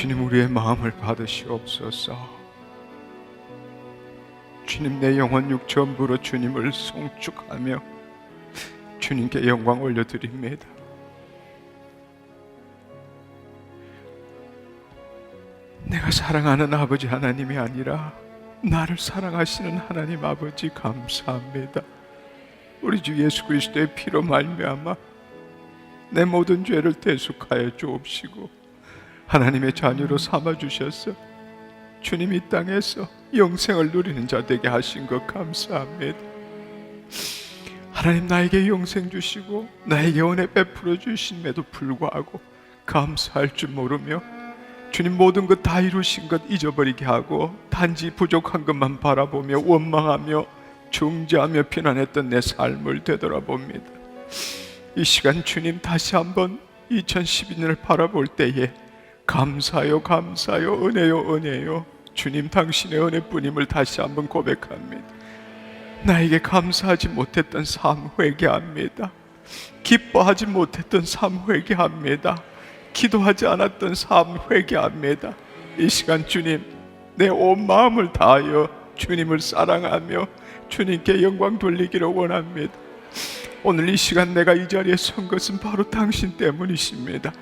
주님, 우리의 마음을 받으시옵소서. 주님, 내 영혼 육 전부로 주님을 송축하며 주님께 영광 올려드립니다. 내가 사랑하는 아버지 하나님이 아니라 나를 사랑하시는 하나님 아버지 감사합니다. 우리 주 예수 그리스도의 피로 말미암아 내 모든 죄를 대속하여 주옵시고 하나님의 자녀로 삼아주셔서 주님 이 땅에서 영생을 누리는 자 되게 하신 것 감사합니다. 하나님, 나에게 영생 주시고 나에게 은혜 베풀어 주심에도 불구하고 감사할 줄 모르며 주님 모든 것 다 이루신 것 잊어버리게 하고 단지 부족한 것만 바라보며 원망하며 중재하며 비난했던 내 삶을 되돌아봅니다. 이 시간 주님, 다시 한번 2012년을 바라볼 때에 감사요 감사요 은혜요 은혜요 주님, 당신의 은혜뿐임을 다시 한번 고백합니다. 나에게 감사하지 못했던 삶 회개합니다. 기뻐하지 못했던 삶 회개합니다. 기도하지 않았던 삶 회개합니다. 이 시간 주님, 내 온 마음을 다하여 주님을 사랑하며 주님께 영광 돌리기를 원합니다. 오늘 이 시간 내가 이 자리에 선 것은 바로 당신 때문이십니다.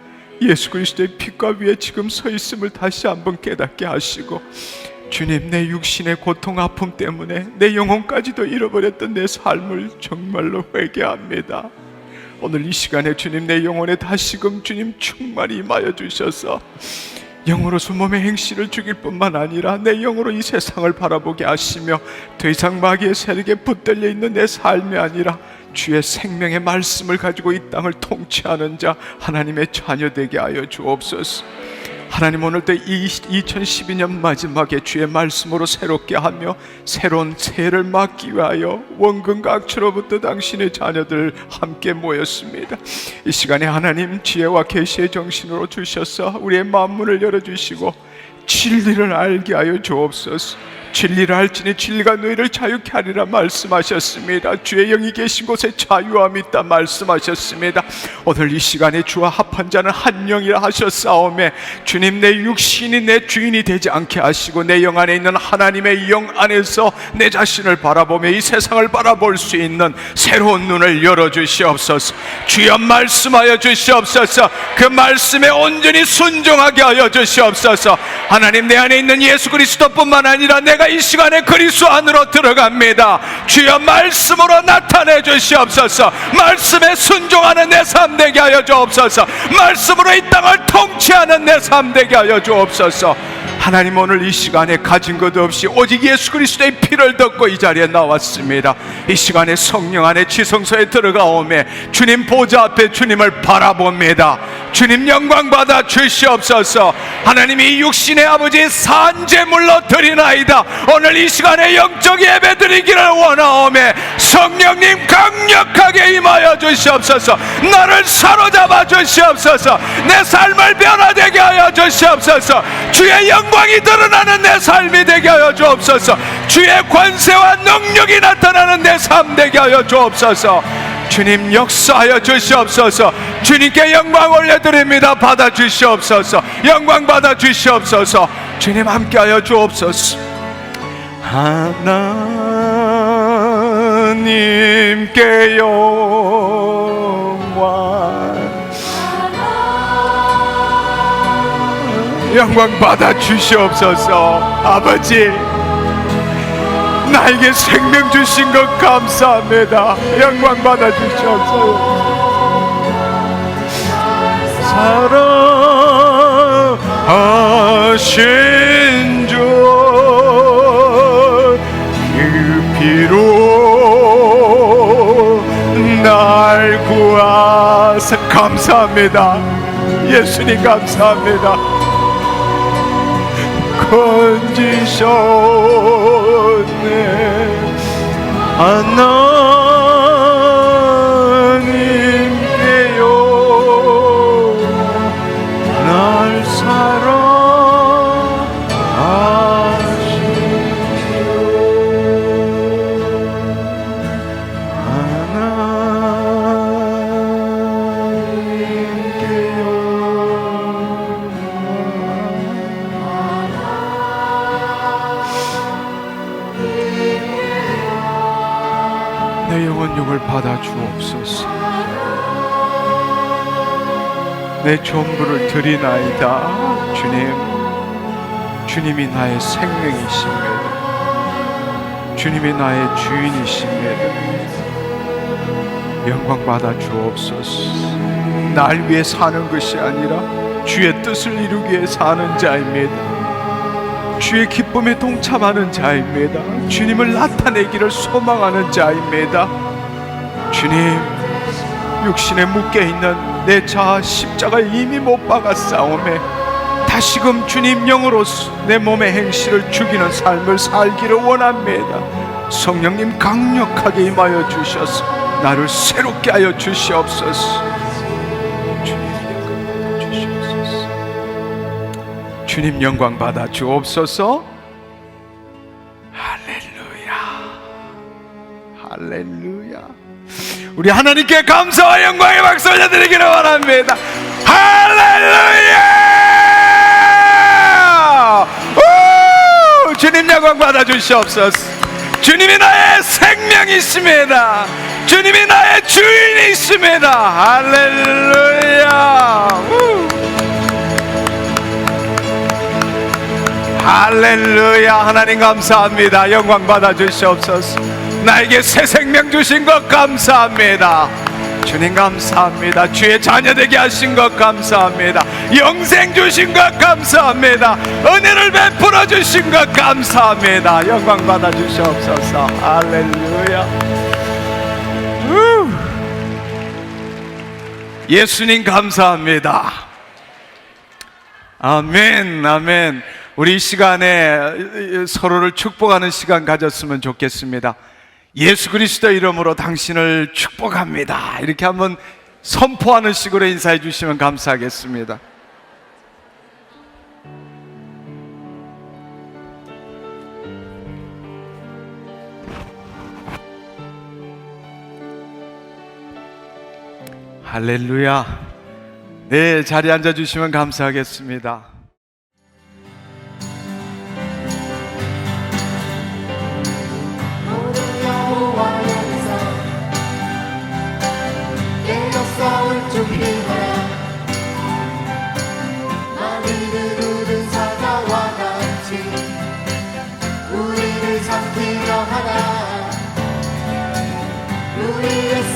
예수 그리스도의 피가 위에 지금 서 있음을 다시 한번 깨닫게 하시고 주님, 내 육신의 고통 아픔 때문에 내 영혼까지도 잃어버렸던 내 삶을 정말로 회개합니다. 오늘 이 시간에 주님, 내 영혼에 다시금 주님 충만히 임하여 주셔서 영으로서 몸의 행실을 죽일 뿐만 아니라 내 영으로 이 세상을 바라보게 하시며 더 이상 마귀의 세력에 붙들려 있는 내 삶이 아니라 주의 생명의 말씀을 가지고 이 땅을 통치하는 자, 하나님의 자녀 되게 하여 주옵소서. 하나님, 오늘도 이 2012년 마지막에 주의 말씀으로 새롭게 하며 새로운 새해를 맞기 위하여 원근과 악취로부터 당신의 자녀들 함께 모였습니다. 이 시간에 하나님 지혜와 계시의 정신으로 주셔서 우리의 마음문을 열어주시고 진리를 알게 하여 주옵소서. 진리를 알지니 진리가 너희를 자유케 하리라 말씀하셨습니다. 주의 영이 계신 곳에 자유함이 있다 말씀하셨습니다. 오늘 이 시간에 주와 합한 자는 한 영이라 하셨사오매 주님, 내 육신이 내 주인이 되지 않게 하시고 내 영 안에 있는 하나님의 영 안에서 내 자신을 바라보며 이 세상을 바라볼 수 있는 새로운 눈을 열어주시옵소서. 주여 말씀하여 주시옵소서. 그 말씀에 온전히 순종하게 하여 주시옵소서. 하나님, 내 안에 있는 예수 그리스도뿐만 아니라 내가 이 시간에 그리스도 안으로 들어갑니다. 주여 말씀으로 나타내 주시옵소서. 말씀에 순종하는 내 삶 되게 하여 주옵소서. 말씀으로 이 땅을 통치하는 내 삶 되게 하여 주옵소서. 하나님, 오늘 이 시간에 가진 것 없이 오직 예수 그리스도의 피를 듣고 이 자리에 나왔습니다. 이 시간에 성령 안에 지성소에 들어가오매 주님 보좌 앞에 주님을 바라봅니다. 주님 영광 받아 주시옵소서. 하나님이 육신의 아버지 산제물로 드리나이다. 오늘 이 시간에 영적 예배 드리기를 원하오매 성령님 강력하게 임하여 주시옵소서. 나를 사로잡아 주시옵소서. 내 삶을 변화되게 하여 주시옵소서. 주의 영광이 드러나는 내 삶이 되게 하여 주옵소서. 주의 권세와 능력이 나타나는 내 삶 되게 하여 주옵소서. 주님 역사하여 주시옵소서. 주님께 영광 올려드립니다. 받아 주시옵소서. 영광 받아 주시옵소서. 주님 함께하여 주옵소서. 하나님께 영광 받아 주시옵소서. 아버지, 나에게 생명 주신 것 감사합니다. 영광 받아 주시옵소서. 사랑하신 주 그 피로 날 구하사 감사합니다. 예수님 감사합니다. 건지셨네. 하나님께요 날 사랑하시오. 하나님께요 내 전부를 드리나이다. 주님, 주님이 나의 생명이십니다. 주님이 나의 주인이십니다. 영광 받아 주옵소서. 날 위해 사는 것이 아니라 주의 뜻을 이루기 위해 사는 자입니다. 주의 기쁨에 동참하는 자입니다. 주님을 나타내기를 소망하는 자입니다. 주님, 육신에 묶여있는 내 자아 십자가에 이미 못 박았사오매 다시금 주님 영으로서 내 몸의 행실을 죽이는 삶을 살기를 원합니다. 성령님 강력하게 임하여 주셔서 나를 새롭게 하여 주시옵소서. 주님 영광 받아 주옵소서. 할렐루야, 할렐루야. 우리 하나님께 감사와 영광의 박수 올려드리기를 원합니다. 할렐루야. 주님 영광 받아 주시옵소서. 주님이 나의 생명이십니다. 주님이 나의 주인이십니다. 할렐루야. 할렐루야. 하나님 감사합니다. 영광 받아 주시옵소서. 나에게 새 생명 주신 것 감사합니다. 주님 감사합니다. 주의 자녀 되게 하신 것 감사합니다. 영생 주신 것 감사합니다. 은혜를 베풀어 주신 것 감사합니다. 영광 받아 주시옵소서. 할렐루야. 예수님 감사합니다. 아멘, 아멘. 우리 이 시간에 서로를 축복하는 시간 가졌으면 좋겠습니다. 예수 그리스도 이름으로 당신을 축복합니다. 이렇게 한번 선포하는 식으로 인사해 주시면 감사하겠습니다. 할렐루야. 네, 자리에 앉아 주시면 감사하겠습니다.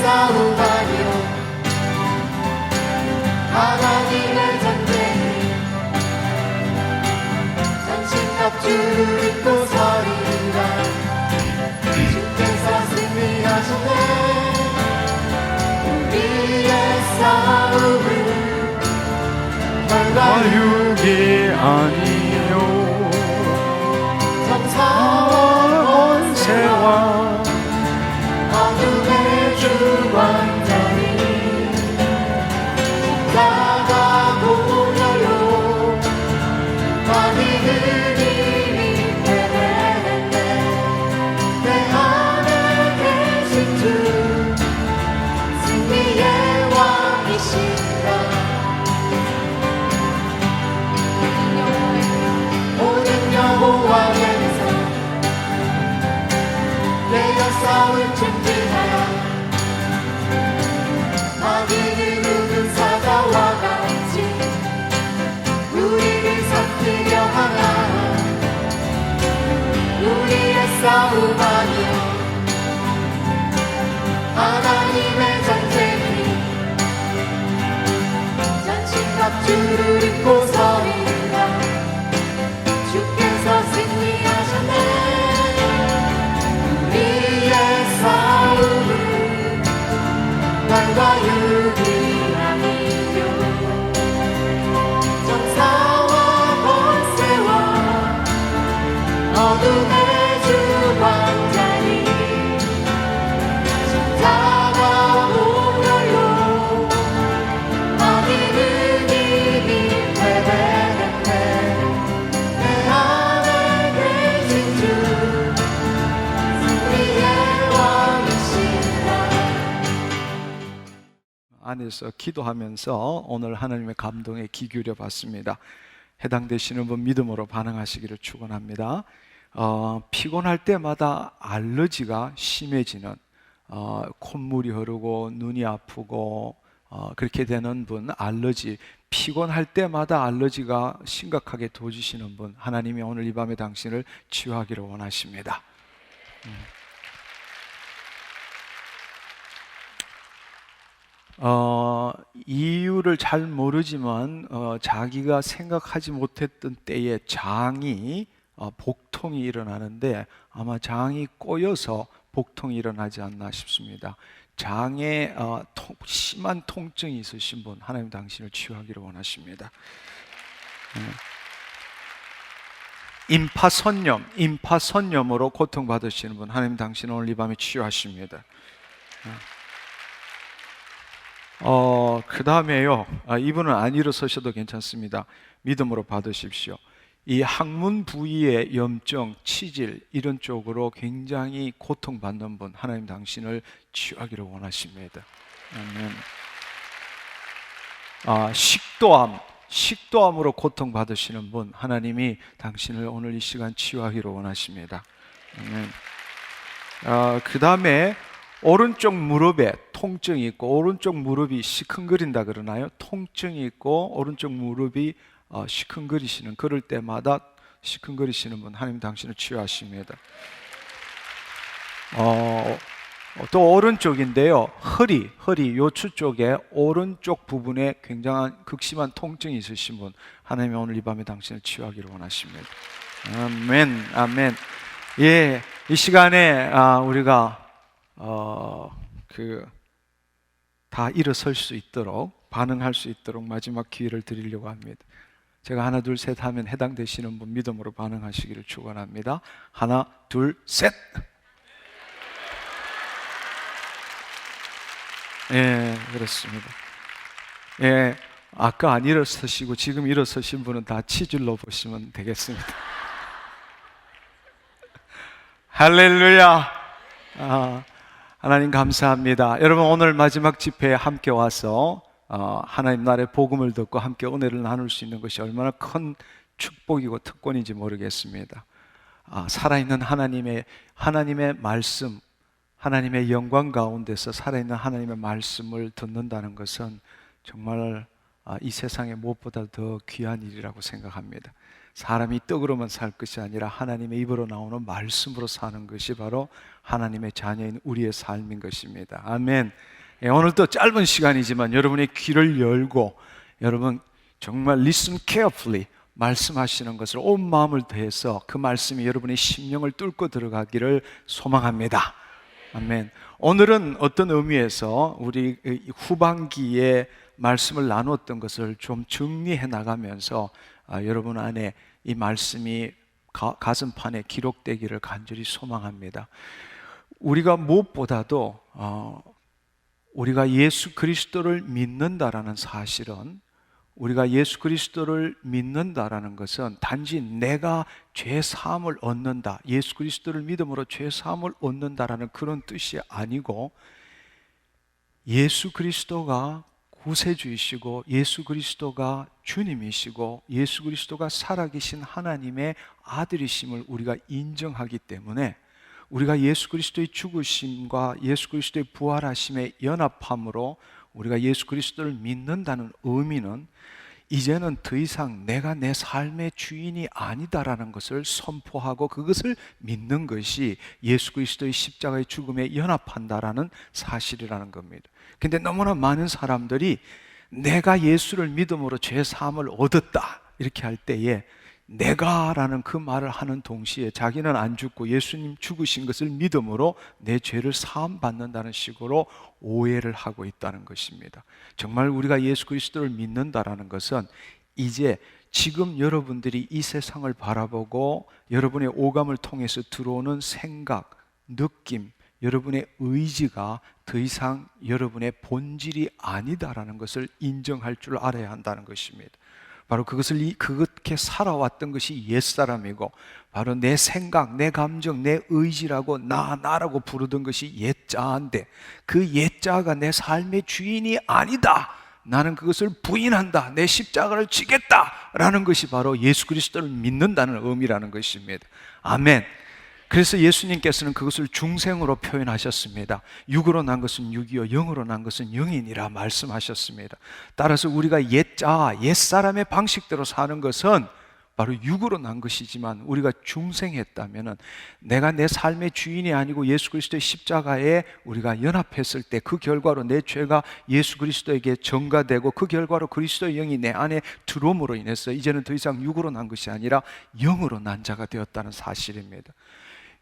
싸움하며 하나님의 전쟁이 전신갑주를 입고 서리라. 주께서 승리하시네. 우리의 싸움은 혈과 육이 아니요 정사와 권세와 어둠의 주관자니 십자가 보혈로 많이 그들이 패배했네. 내 안에 계신 주 승리의 왕이시라. 오는 여호와께서 내가 싸울 준비하라. 마귀를 누른 사자와 같이 우리를 삼키려 하나. 우리의 싸움 아니요 하나님의 전쟁이 전신갑주를 입고 서리라. 주께서 승리하셨네. 우리의 싸움은 날과 육이 아니요 정사와 권세와 어둠의 주관자니 십자가 보혈로 마귀는 이미 패배했네. 내 안에 계신 주 승리의 왕이시라. 안에서 기도하면서 오늘 하나님의 감동에 귀 기울여 봤습니다. 해당되시는 분 믿음으로 반응하시기를 축원합니다. 피곤할 때마다 알러지가 심해지는 콧물이 흐르고 눈이 아프고 그렇게 되는 분, 알러지, 피곤할 때마다 알러지가 심각하게 도지시는 분, 하나님이 오늘 이 밤에 당신을 치유하기를 원하십니다. 이유를 잘 모르지만 자기가 생각하지 못했던 때에 장이 복통이 일어나는데 아마 장이 꼬여서 복통이 일어나지 않나 싶습니다. 장에 심한 통증이 있으신 분, 하나님 당신을 치유하기를 원하십니다. 임파선염으로 고통받으시는 분, 하나님 당신은 오늘 이 밤에 치유하십니다. 그 다음에요, 이분은 안 일어서셔도 괜찮습니다. 믿음으로 받으십시오. 이 항문 부위의 염증, 치질 이런 쪽으로 굉장히 고통받는 분, 하나님 당신을 치유하기를 원하십니다. 아멘. 식도암으로 고통받으시는 분, 하나님이 당신을 오늘 이 시간 치유하기를 원하십니다. 아멘. 그 다음에 오른쪽 무릎에 통증이 있고 오른쪽 무릎이 시큰거린다 그러나요? 통증이 있고 오른쪽 무릎이 시큰거리시는, 그럴 때마다 시큰거리시는 분, 하나님 당신을 치유하십니다. 또 오른쪽인데요, 허리 요추 쪽에 오른쪽 부분에 굉장한 극심한 통증이 있으신 분, 하나님이 오늘 이 밤에 당신을 치유하기를 원하십니다. 아멘, 아멘. 예, 이 시간에 우리가 다 일어설 수 있도록, 반응할 수 있도록 마지막 기회를 드리려고 합니다. 제가 하나 둘 셋 하면 해당되시는 분 믿음으로 반응하시기를 축원합니다. 하나 둘 셋. 예, 그렇습니다. 예, 아까 안 일어서시고 지금 일어서신 분은 다 치질러 보시면 되겠습니다. 할렐루야. 하나님 감사합니다. 여러분, 오늘 마지막 집회에 함께 와서 하나님 나라의 복음을 듣고 함께 은혜를 나눌 수 있는 것이 얼마나 큰 축복이고 특권인지 모르겠습니다. 살아있는 하나님의 말씀, 하나님의 영광 가운데서 살아있는 하나님의 말씀을 듣는다는 것은 정말 이 세상에 무엇보다 더 귀한 일이라고 생각합니다. 사람이 떡으로만 살 것이 아니라 하나님의 입으로 나오는 말씀으로 사는 것이 바로 하나님의 자녀인 우리의 삶인 것입니다. 아멘. 오늘도 짧은 시간이지만 여러분의 귀를 열고 여러분 정말 listen carefully, 말씀하시는 것을 온 마음을 다해서 그 말씀이 여러분의 심령을 뚫고 들어가기를 소망합니다. 아멘. 오늘은 어떤 의미에서 우리 후반기에 말씀을 나눴던 것을 좀 정리해 나가면서 여러분 안에 이 말씀이 가슴판에 기록되기를 간절히 소망합니다. 우리가 무엇보다도 우리가 예수 그리스도를 믿는다라는 사실은, 우리가 예수 그리스도를 믿는다라는 것은 단지 내가 죄 사함을 얻는다, 예수 그리스도를 믿음으로 죄 사함을 얻는다라는 그런 뜻이 아니고, 예수 그리스도가 구세주이시고 예수 그리스도가 주님이시고 예수 그리스도가 살아계신 하나님의 아들이심을 우리가 인정하기 때문에, 우리가 예수 그리스도의 죽으심과 예수 그리스도의 부활하심의 연합함으로 우리가 예수 그리스도를 믿는다는 의미는 이제는 더 이상 내가 내 삶의 주인이 아니다라는 것을 선포하고 그것을 믿는 것이 예수 그리스도의 십자가의 죽음에 연합한다라는 사실이라는 겁니다. 근데 너무나 많은 사람들이 내가 예수를 믿음으로 죄 사함을 얻었다 이렇게 할 때에 내가라는 그 말을 하는 동시에 자기는 안 죽고 예수님 죽으신 것을 믿음으로 내 죄를 사함 받는다는 식으로 오해를 하고 있다는 것입니다. 정말 우리가 예수 그리스도를 믿는다라는 것은 이제 지금 여러분들이 이 세상을 바라보고 여러분의 오감을 통해서 들어오는 생각, 느낌, 여러분의 의지가 더 이상 여러분의 본질이 아니다라는 것을 인정할 줄 알아야 한다는 것입니다. 바로 그렇게 살아왔던 것이 옛사람이고, 바로 내 생각, 내 감정, 내 의지라고 나라고 부르던 것이 옛자인데, 그 옛자가 내 삶의 주인이 아니다, 나는 그것을 부인한다, 내 십자가를 지겠다 라는 것이 바로 예수 그리스도를 믿는다는 의미라는 것입니다. 아멘. 그래서 예수님께서는 그것을 중생으로 표현하셨습니다. 육으로 난 것은 육이요 영으로 난 것은 영이니라 말씀하셨습니다. 따라서 우리가 옛사람의 방식대로 사는 것은 바로 육으로 난 것이지만, 우리가 중생했다면, 내가 내 삶의 주인이 아니고 예수 그리스도의 십자가에 우리가 연합했을 때 그 결과로 내 죄가 예수 그리스도에게 전가되고, 그 결과로 그리스도의 영이 내 안에 들어옴으로 인해서 이제는 더 이상 육으로 난 것이 아니라 영으로 난 자가 되었다는 사실입니다.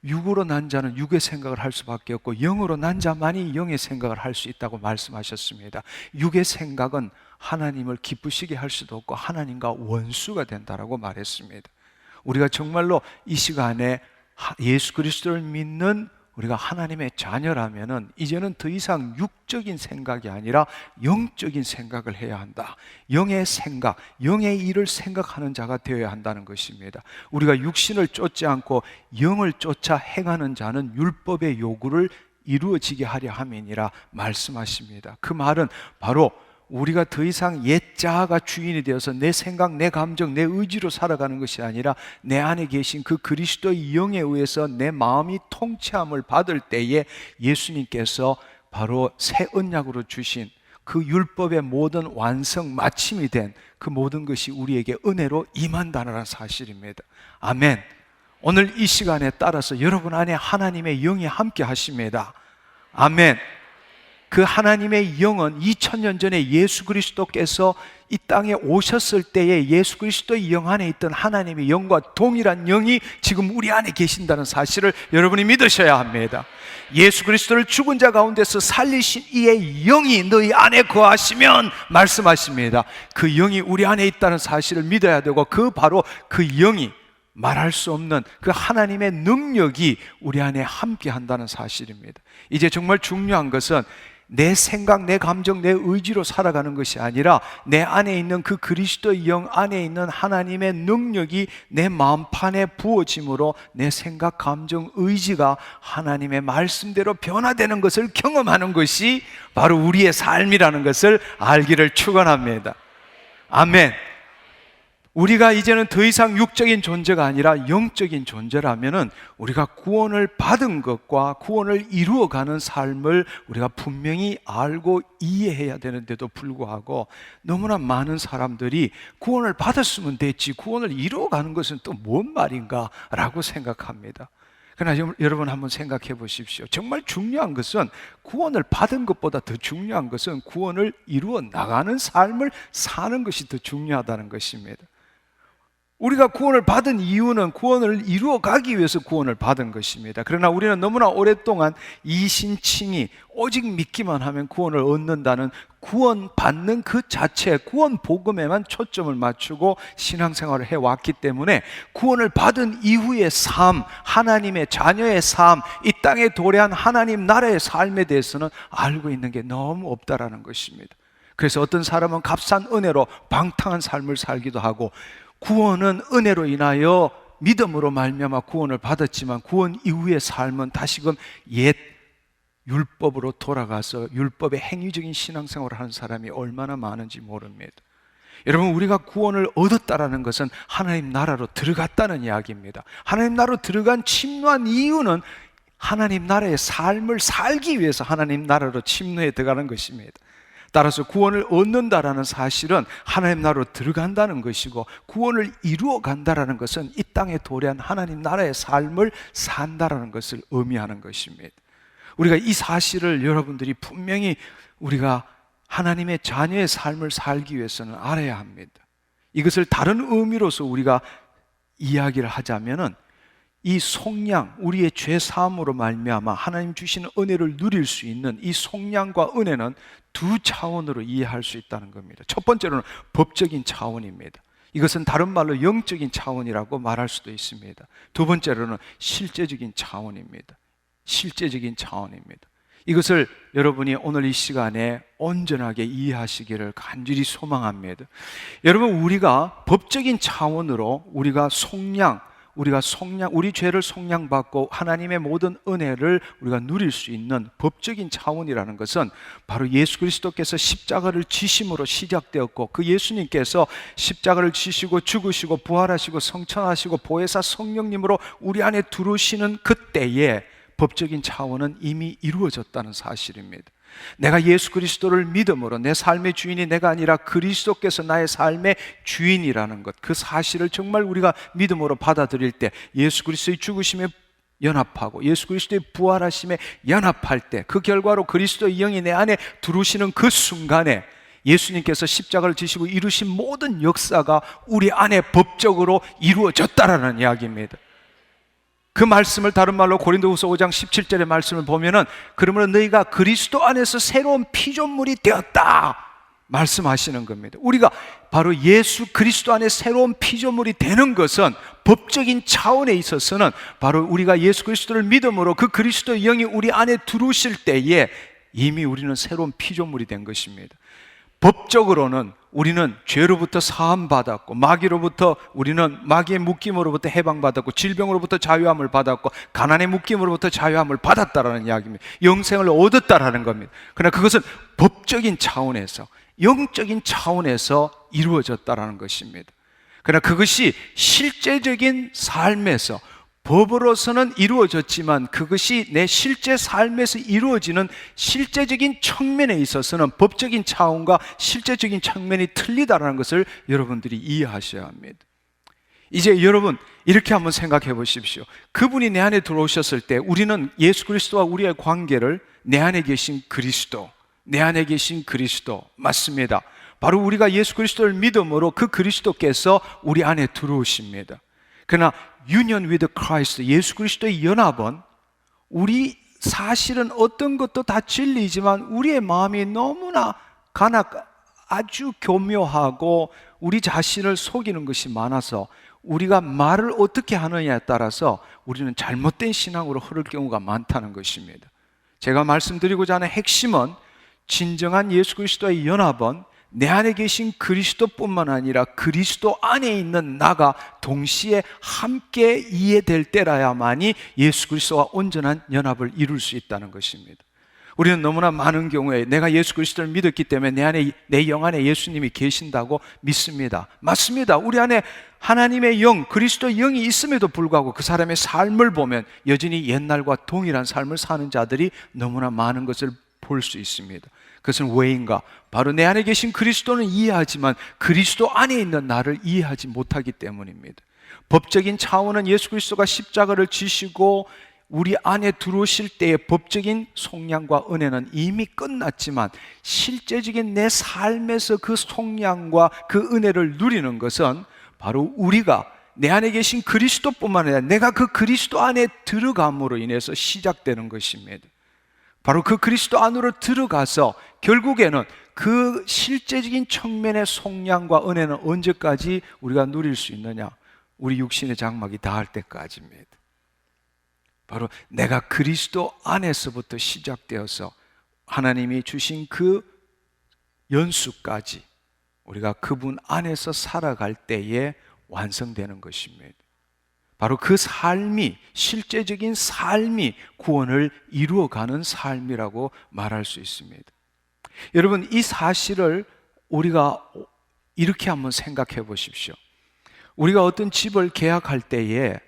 육으로 난 자는 육의 생각을 할 수밖에 없고, 영으로 난 자만이 영의 생각을 할 수 있다고 말씀하셨습니다. 육의 생각은 하나님을 기쁘시게 할 수도 없고 하나님과 원수가 된다라고 말했습니다. 우리가 정말로 이 시간에 예수 그리스도를 믿는 우리가 하나님의 자녀라면은 이제는 더 이상 육적인 생각이 아니라 영적인 생각을 해야 한다. 영의 생각, 영의 일을 생각하는 자가 되어야 한다는 것입니다. 우리가 육신을 쫓지 않고 영을 쫓아 행하는 자는 율법의 요구를 이루어지게 하려 함이니라 말씀하십니다. 그 말은 바로 우리가 더 이상 옛 자아가 주인이 되어서 내 생각, 내 감정, 내 의지로 살아가는 것이 아니라 내 안에 계신 그 그리스도의 영에 의해서 내 마음이 통치함을 받을 때에 예수님께서 바로 새 언약으로 주신 그 율법의 모든 완성 마침이 된 그 모든 것이 우리에게 은혜로 임한다는 사실입니다. 아멘. 오늘 이 시간에 따라서 여러분 안에 하나님의 영이 함께 하십니다. 아멘. 그 하나님의 영은 2000년 전에 예수 그리스도께서 이 땅에 오셨을 때에 예수 그리스도의 영 안에 있던 하나님의 영과 동일한 영이 지금 우리 안에 계신다는 사실을 여러분이 믿으셔야 합니다. 예수 그리스도를 죽은 자 가운데서 살리신 이의 영이 너희 안에 거하시면 말씀하십니다. 그 영이 우리 안에 있다는 사실을 믿어야 되고, 바로 그 영이 말할 수 없는 그 하나님의 능력이 우리 안에 함께 한다는 사실입니다. 이제 정말 중요한 것은 내 생각, 내 감정, 내 의지로 살아가는 것이 아니라 내 안에 있는 그 그리스도의 영 안에 있는 하나님의 능력이 내 마음판에 부어짐으로 내 생각, 감정, 의지가 하나님의 말씀대로 변화되는 것을 경험하는 것이 바로 우리의 삶이라는 것을 알기를 축원합니다. 아멘. 우리가 이제는 더 이상 육적인 존재가 아니라 영적인 존재라면은 우리가 구원을 받은 것과 구원을 이루어가는 삶을 우리가 분명히 알고 이해해야 되는데도 불구하고 너무나 많은 사람들이 구원을 받았으면 됐지 구원을 이루어가는 것은 또 뭔 말인가 라고 생각합니다. 그러나 여러분 한번 생각해 보십시오. 정말 중요한 것은, 구원을 받은 것보다 더 중요한 것은 구원을 이루어 나가는 삶을 사는 것이 더 중요하다는 것입니다. 우리가 구원을 받은 이유는 구원을 이루어 가기 위해서 구원을 받은 것입니다. 그러나 우리는 너무나 오랫동안 이신칭의, 오직 믿기만 하면 구원을 얻는다는 구원받는 그 자체, 구원 복음에만 초점을 맞추고 신앙생활을 해왔기 때문에 구원을 받은 이후의 삶, 하나님의 자녀의 삶, 이 땅에 도래한 하나님 나라의 삶에 대해서는 알고 있는 게 너무 없다라는 것입니다. 그래서 어떤 사람은 값싼 은혜로 방탕한 삶을 살기도 하고, 구원은 은혜로 인하여 믿음으로 말미암아 구원을 받았지만 구원 이후의 삶은 다시금 옛 율법으로 돌아가서 율법의 행위적인 신앙생활을 하는 사람이 얼마나 많은지 모릅니다. 여러분, 우리가 구원을 얻었다라는 것은 하나님 나라로 들어갔다는 이야기입니다. 하나님 나라로 들어간 침노한 이유는 하나님 나라의 삶을 살기 위해서 하나님 나라로 침노해 들어가는 것입니다. 따라서 구원을 얻는다라는 사실은 하나님 나라로 들어간다는 것이고, 구원을 이루어 간다라는 것은 이 땅에 도래한 하나님 나라의 삶을 산다라는 것을 의미하는 것입니다. 우리가 이 사실을 여러분들이 분명히 우리가 하나님의 자녀의 삶을 살기 위해서는 알아야 합니다. 이것을 다른 의미로서 우리가 이야기를 하자면은, 이 속량, 우리의 죄 사함으로 말미암아 하나님 주시는 은혜를 누릴 수 있는 이 속량과 은혜는 두 차원으로 이해할 수 있다는 겁니다. 첫 번째로는 법적인 차원입니다. 이것은 다른 말로 영적인 차원이라고 말할 수도 있습니다. 두 번째로는 실제적인 차원입니다. 실제적인 차원입니다. 이것을 여러분이 오늘 이 시간에 온전하게 이해하시기를 간절히 소망합니다. 여러분, 우리가 법적인 차원으로 우리가 속량, 우리가 우리 죄를 속량받고 하나님의 모든 은혜를 우리가 누릴 수 있는 법적인 차원이라는 것은 바로 예수 그리스도께서 십자가를 지심으로 시작되었고, 그 예수님께서 십자가를 지시고 죽으시고 부활하시고 성천하시고 보혜사 성령님으로 우리 안에 들어오시는 그때에 법적인 차원은 이미 이루어졌다는 사실입니다. 내가 예수 그리스도를 믿음으로 내 삶의 주인이 내가 아니라 그리스도께서 나의 삶의 주인이라는 것, 그 사실을 정말 우리가 믿음으로 받아들일 때, 예수 그리스도의 죽으심에 연합하고 예수 그리스도의 부활하심에 연합할 때, 그 결과로 그리스도의 영이 내 안에 들어오시는 그 순간에 예수님께서 십자가를 지시고 이루신 모든 역사가 우리 안에 법적으로 이루어졌다라는 이야기입니다. 그 말씀을 다른 말로 고린도후서 5장 17절의 말씀을 보면은, 그러므로 너희가 그리스도 안에서 새로운 피조물이 되었다 말씀하시는 겁니다. 우리가 바로 예수 그리스도 안에 새로운 피조물이 되는 것은 법적인 차원에 있어서는 바로 우리가 예수 그리스도를 믿음으로 그 그리스도의 영이 우리 안에 들어오실 때에 이미 우리는 새로운 피조물이 된 것입니다. 법적으로는 우리는 죄로부터 사함받았고, 마귀로부터 우리는 마귀의 묶임으로부터 해방받았고, 질병으로부터 자유함을 받았고, 가난의 묶임으로부터 자유함을 받았다라는 이야기입니다. 영생을 얻었다라는 겁니다. 그러나 그것은 법적인 차원에서, 영적인 차원에서 이루어졌다라는 것입니다. 그러나 그것이 실제적인 삶에서, 법으로서는 이루어졌지만 그것이 내 실제 삶에서 이루어지는 실제적인 측면에 있어서는 법적인 차원과 실제적인 측면이 틀리다라는 것을 여러분들이 이해하셔야 합니다. 이제 여러분 이렇게 한번 생각해 보십시오. 그분이 내 안에 들어오셨을 때 우리는 예수 그리스도와 우리의 관계를 내 안에 계신 그리스도, 내 안에 계신 그리스도, 맞습니다. 바로 우리가 예수 그리스도를 믿음으로 그 그리스도께서 우리 안에 들어오십니다. 그러나 union with Christ, 예수 그리스도의 연합은, 우리 사실은 어떤 것도 다 진리지만 우리의 마음이 너무나 아주 교묘하고 우리 자신을 속이는 것이 많아서 우리가 말을 어떻게 하느냐에 따라서 우리는 잘못된 신앙으로 흐를 경우가 많다는 것입니다. 제가 말씀드리고자 하는 핵심은, 진정한 예수 그리스도의 연합은 내 안에 계신 그리스도뿐만 아니라 그리스도 안에 있는 나가 동시에 함께 이해될 때라야만이 예수 그리스도와 온전한 연합을 이룰 수 있다는 것입니다. 우리는 너무나 많은 경우에 내가 예수 그리스도를 믿었기 때문에 내 안에, 내 영 안에 예수님이 계신다고 믿습니다. 맞습니다. 우리 안에 하나님의 영, 그리스도의 영이 있음에도 불구하고 그 사람의 삶을 보면 여전히 옛날과 동일한 삶을 사는 자들이 너무나 많은 것을 볼 수 있습니다. 그것은 왜인가? 바로 내 안에 계신 그리스도는 이해하지만 그리스도 안에 있는 나를 이해하지 못하기 때문입니다. 법적인 차원은 예수 그리스도가 십자가를 지시고 우리 안에 들어오실 때의 법적인 속량과 은혜는 이미 끝났지만, 실제적인 내 삶에서 그 속량과 그 은혜를 누리는 것은 바로 우리가 내 안에 계신 그리스도뿐만 아니라 내가 그 그리스도 안에 들어감으로 인해서 시작되는 것입니다. 바로 그 그리스도 안으로 들어가서 결국에는 그 실제적인 측면의 속량과 은혜는 언제까지 우리가 누릴 수 있느냐? 우리 육신의 장막이 닿을 때까지입니다. 바로 내가 그리스도 안에서부터 시작되어서 하나님이 주신 그 연수까지 우리가 그분 안에서 살아갈 때에 완성되는 것입니다. 바로 그 삶이, 실제적인 삶이 구원을 이루어가는 삶이라고 말할 수 있습니다. 여러분, 이 사실을 우리가 이렇게 한번 생각해 보십시오. 우리가 어떤 집을 계약할 때에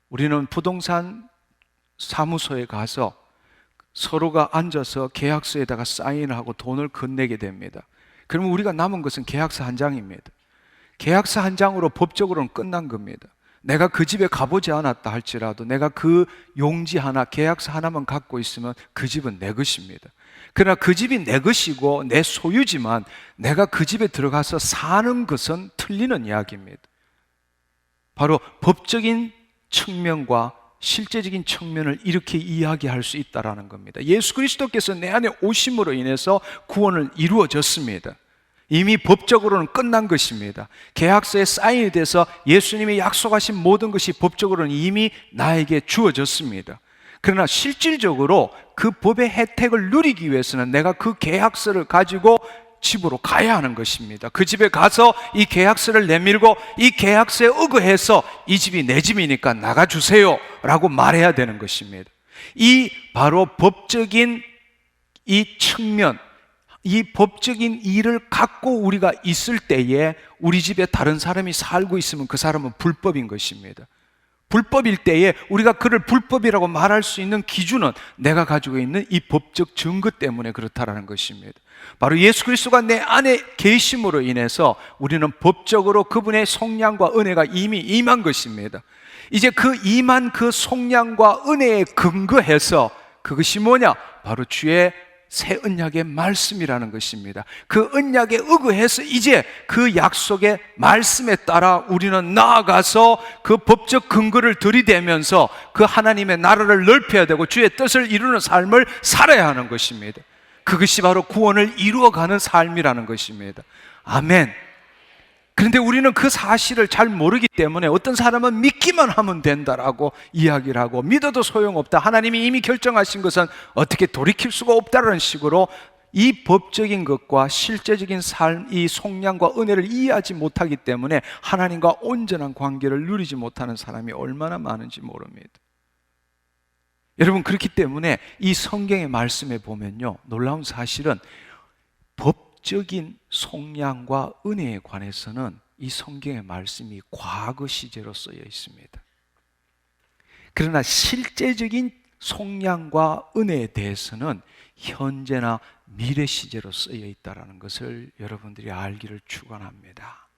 우리는 부동산 사무소에 가서 서로가 앉아서 계약서에다가 사인을 하고 돈을 건네게 됩니다. 그러면 우리가 남은 것은 계약서 한 장입니다. 계약서 한 장으로 법적으로는 끝난 겁니다. 내가 그 집에 가보지 않았다 할지라도 내가 그 용지 하나, 계약서 하나만 갖고 있으면 그 집은 내 것입니다. 그러나 그 집이 내 것이고 내 소유지만 내가 그 집에 들어가서 사는 것은 틀리는 이야기입니다. 바로 법적인 측면과 실제적인 측면을 이렇게 이야기할 수 있다는 겁니다. 예수 그리스도께서 내 안에 오심으로 인해서 구원을 이루어졌습니다. 이미 법적으로는 끝난 것입니다. 계약서에 사인이 돼서 예수님이 약속하신 모든 것이 법적으로는 이미 나에게 주어졌습니다. 그러나 실질적으로 그 법의 혜택을 누리기 위해서는 내가 그 계약서를 가지고 집으로 가야 하는 것입니다. 그 집에 가서 이 계약서를 내밀고 이 계약서에 의거해서 이 집이 내 집이니까 나가주세요 라고 말해야 되는 것입니다. 이 바로 법적인 이 측면, 이 법적인 일을 갖고 우리가 있을 때에 우리 집에 다른 사람이 살고 있으면 그 사람은 불법인 것입니다. 불법일 때에 우리가 그를 불법이라고 말할 수 있는 기준은 내가 가지고 있는 이 법적 증거 때문에 그렇다라는 것입니다. 바로 예수 그리스도가 내 안에 계심으로 인해서 우리는 법적으로 그분의 속량과 은혜가 이미 임한 것입니다. 이제 그 임한 그 속량과 은혜에 근거해서 그것이 뭐냐? 바로 주의 새 언약의 말씀이라는 것입니다. 그 언약에 의거해서 이제 그 약속의 말씀에 따라 우리는 나아가서 그 법적 근거를 들이대면서 그 하나님의 나라를 넓혀야 되고 주의 뜻을 이루는 삶을 살아야 하는 것입니다. 그것이 바로 구원을 이루어가는 삶이라는 것입니다. 아멘. 그런데 우리는 그 사실을 잘 모르기 때문에 어떤 사람은 믿기만 하면 된다라고 이야기를 하고 믿어도 소용없다. 하나님이 이미 결정하신 것은 어떻게 돌이킬 수가 없다라는 식으로 이 법적인 것과 실제적인 삶, 이 속량과 은혜를 이해하지 못하기 때문에 하나님과 온전한 관계를 누리지 못하는 사람이 얼마나 많은지 모릅니다. 여러분, 그렇기 때문에 이 성경의 말씀에 보면요, 놀라운 사실은 법적인 속량과 은혜에 관해서는 이 성경의 말씀이 과거 시제로 쓰여 있습니다. 그러나 실제적인 속량과 은혜에 대해서는 현재나 미래 시제로 쓰여 있다는 것을 여러분들이 알기를 축원합니다.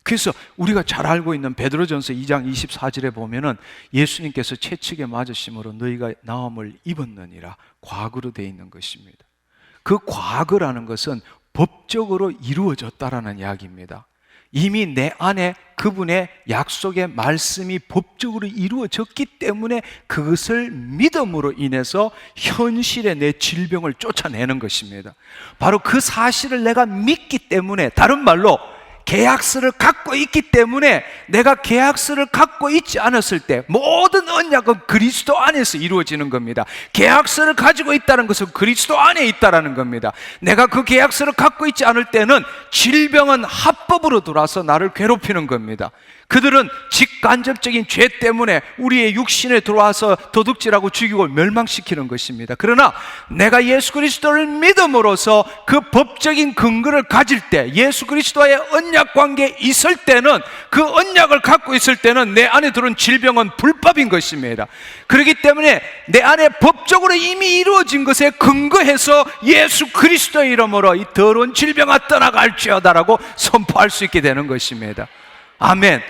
그래서 우리가 잘 알고 있는 베드로전서 2장 24절에 보면은 예수님께서 채찍에 맞으심으로 너희가 나음을 입었느니라 과거로 되어 있는 것입니다. 그 과거라는 것은 법적으로 이루어졌다라는 이야기입니다. 이미 내 안에 그분의 약속의 말씀이 법적으로 이루어졌기 때문에 그것을 믿음으로 인해서 현실의 내 질병을 쫓아내는 것입니다. 바로 그 사실을 내가 믿기 때문에, 다른 말로 계약서를 갖고 있기 때문에, 내가 계약서를 갖고 있지 않았을 때 모든 언약은 그리스도 안에서 이루어지는 겁니다. 계약서를 가지고 있다는 것은 그리스도 안에 있다는 겁니다. 내가 그 계약서를 갖고 있지 않을 때는 질병은 합법으로 들어와서 나를 괴롭히는 겁니다. 그들은 직간접적인 죄 때문에 우리의 육신에 들어와서 도둑질하고 죽이고 멸망시키는 것입니다. 그러나 내가 예수 그리스도를 믿음으로써 그 법적인 근거를 가질 때, 예수 그리스도와의 언약 관계에 있을 때는, 그 언약을 갖고 있을 때는 내 안에 들어온 질병은 불법인 것입니다. 그렇기 때문에 내 안에 법적으로 이미 이루어진 것에 근거해서 예수 그리스도의 이름으로 이 더러운 질병아 떠나갈지어다라고 선포할 수 있게 되는 것입니다. 아멘.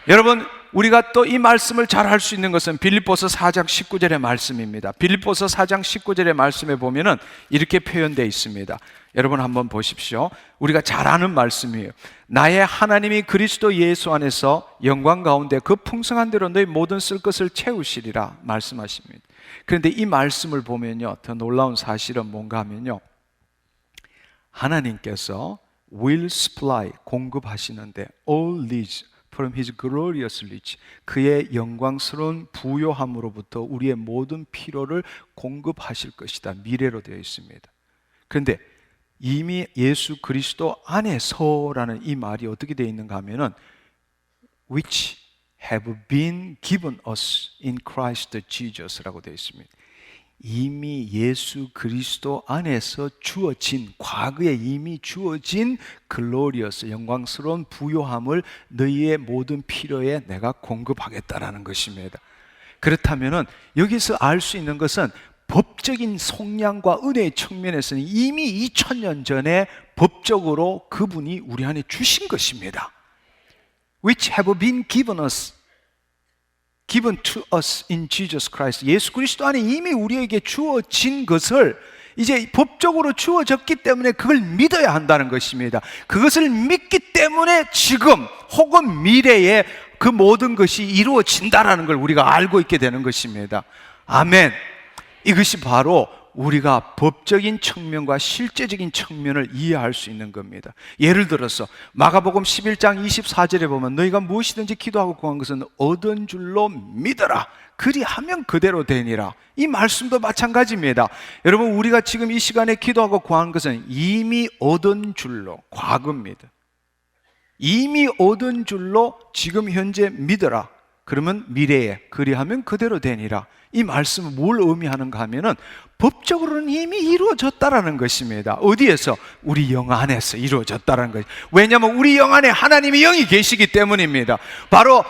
여러분, 우리가 또 이 말씀을 잘 할 수 있는 것은 빌립보서 4장 19절의 말씀입니다. 빌립보서 4장 19절의 말씀에 보면은 이렇게 표현되어 있습니다. 여러분 한번 보십시오. 우리가 잘 아는 말씀이에요. 나의 하나님이 그리스도 예수 안에서 영광 가운데 그 풍성한 대로 너희 모든 쓸 것을 채우시리라 말씀하십니다. 그런데 이 말씀을 보면요, 더 놀라운 사실은 뭔가 하면요, 하나님께서 will supply, 공급하시는데 all needs from his glorious rich, 그의 영광스러운 부요함으로부터 우리의 모든 필요를 공급하실 것이다, 미래로 되어 있습니다. 그런데 이미 예수 그리스도 안에서라는 이 말이 어떻게 되어 있는가 하면은 which have been given us in Christ Jesus라고 되어 있습니다. 이미 예수 그리스도 안에서 주어진, 과거에 이미 주어진 글로리어스, 영광스러운 부요함을 너희의 모든 필요에 내가 공급하겠다라는 것입니다. 그렇다면은 여기서 알 수 있는 것은 법적인 속량과 은혜의 측면에서는 이미 2000년 전에 법적으로 그분이 우리 안에 주신 것입니다. Which have been given to us in Jesus Christ. 예수 그리스도 안에 이미 우리에게 주어진 것을 이제 법적으로 주어졌기 때문에 그걸 믿어야 한다는 것입니다. 그것을 믿기 때문에 지금 혹은 미래에 그 모든 것이 이루어진다라는 걸 우리가 알고 있게 되는 것입니다. 아멘. 이것이 바로 우리가 법적인 측면과 실제적인 측면을 이해할 수 있는 겁니다. 예를 들어서 마가복음 11장 24절에 보면 너희가 무엇이든지 기도하고 구한 것은 얻은 줄로 믿어라. 그리하면 그대로 되니라. 이 말씀도 마찬가지입니다. 여러분, 우리가 지금 이 시간에 기도하고 구한 것은 이미 얻은 줄로, 과거입니다. 이미 얻은 줄로 지금 현재 믿어라. 그러면 미래에 그리하면 그대로 되니라. 이 말씀은 뭘 의미하는가 하면은 법적으로는 이미 이루어졌다라는 것입니다. 어디에서? 우리 영 안에서 이루어졌다라는 것입니다. 왜냐하면 우리 영 안에 하나님의 영이 계시기 때문입니다. 바로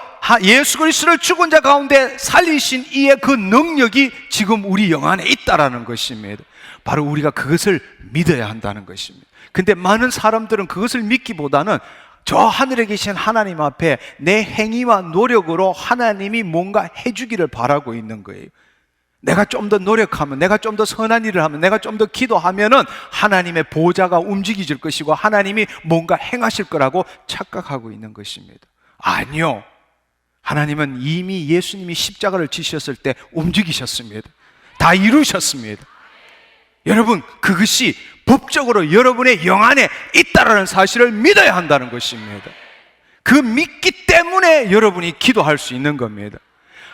예수 그리스도를 죽은 자 가운데 살리신 이의 그 능력이 지금 우리 영 안에 있다라는 것입니다. 바로 우리가 그것을 믿어야 한다는 것입니다. 근데 많은 사람들은 그것을 믿기보다는 저 하늘에 계신 하나님 앞에 내 행위와 노력으로 하나님이 뭔가 해주기를 바라고 있는 거예요. 내가 좀 더 노력하면, 내가 좀 더 선한 일을 하면, 내가 좀 더 기도하면은 하나님의 보좌가 움직여질 것이고 하나님이 뭔가 행하실 거라고 착각하고 있는 것입니다. 아니요. 하나님은 이미 예수님이 십자가를 지셨을 때 움직이셨습니다. 다 이루셨습니다. 여러분, 그것이 법적으로 여러분의 영 안에 있다라는 사실을 믿어야 한다는 것입니다. 그 믿기 때문에 여러분이 기도할 수 있는 겁니다.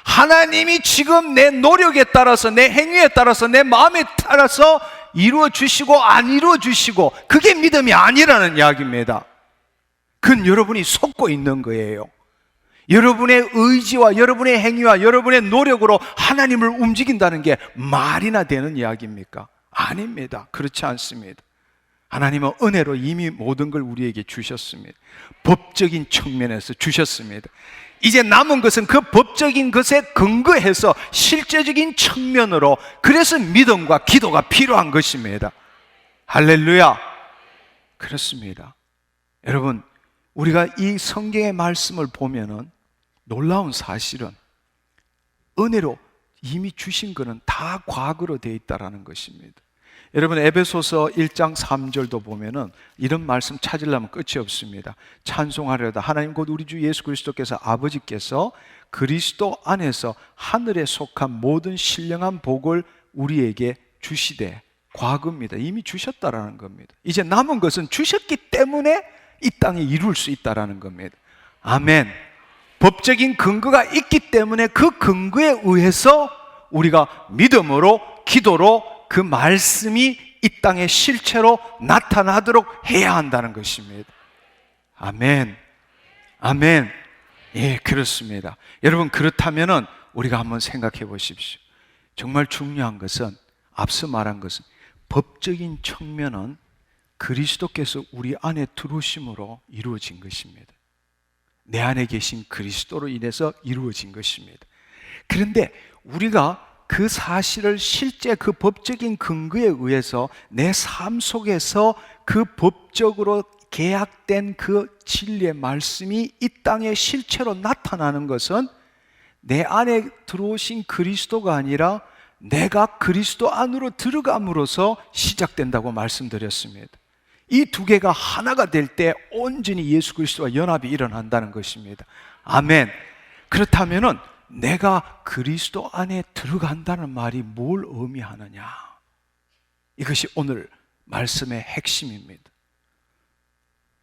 하나님이 지금 내 노력에 따라서, 내 행위에 따라서, 내 마음에 따라서 이루어 주시고 안 이루어 주시고, 그게 믿음이 아니라는 이야기입니다. 그건 여러분이 속고 있는 거예요. 여러분의 의지와 여러분의 행위와 여러분의 노력으로 하나님을 움직인다는 게 말이나 되는 이야기입니까? 아닙니다. 그렇지 않습니다. 하나님은 은혜로 이미 모든 걸 우리에게 주셨습니다. 법적인 측면에서 주셨습니다. 이제 남은 것은 그 법적인 것에 근거해서 실제적인 측면으로, 그래서 믿음과 기도가 필요한 것입니다. 할렐루야. 그렇습니다. 여러분, 우리가 이 성경의 말씀을 보면은 놀라운 사실은 은혜로 이미 주신 것은 다 과거로 되어 있다는 것입니다. 여러분, 에베소서 1장 3절도 보면은 이런 말씀 찾으려면 끝이 없습니다. 찬송하려다 하나님 곧 우리 주 예수 그리스도께서 아버지께서 그리스도 안에서 하늘에 속한 모든 신령한 복을 우리에게 주시되, 과거입니다. 이미 주셨다라는 겁니다. 이제 남은 것은 주셨기 때문에 이 땅에 이룰 수 있다라는 겁니다. 아멘. 법적인 근거가 있기 때문에 그 근거에 의해서 우리가 믿음으로, 기도로 그 말씀이 이 땅에 실체로 나타나도록 해야 한다는 것입니다. 아멘. 아멘. 예, 그렇습니다. 여러분, 그렇다면은 우리가 한번 생각해 보십시오. 정말 중요한 것은, 앞서 말한 것은 법적인 측면은 그리스도께서 우리 안에 들어오심으로 이루어진 것입니다. 내 안에 계신 그리스도로 인해서 이루어진 것입니다. 그런데 우리가 그 사실을 실제 그 법적인 근거에 의해서 내 삶 속에서 그 법적으로 계약된 그 진리의 말씀이 이 땅에 실체로 나타나는 것은 내 안에 들어오신 그리스도가 아니라 내가 그리스도 안으로 들어감으로써 시작된다고 말씀드렸습니다. 이 두 개가 하나가 될 때 온전히 예수 그리스도와 연합이 일어난다는 것입니다. 아멘. 그렇다면은 내가 그리스도 안에 들어간다는 말이 뭘 의미하느냐? 이것이 오늘 말씀의 핵심입니다.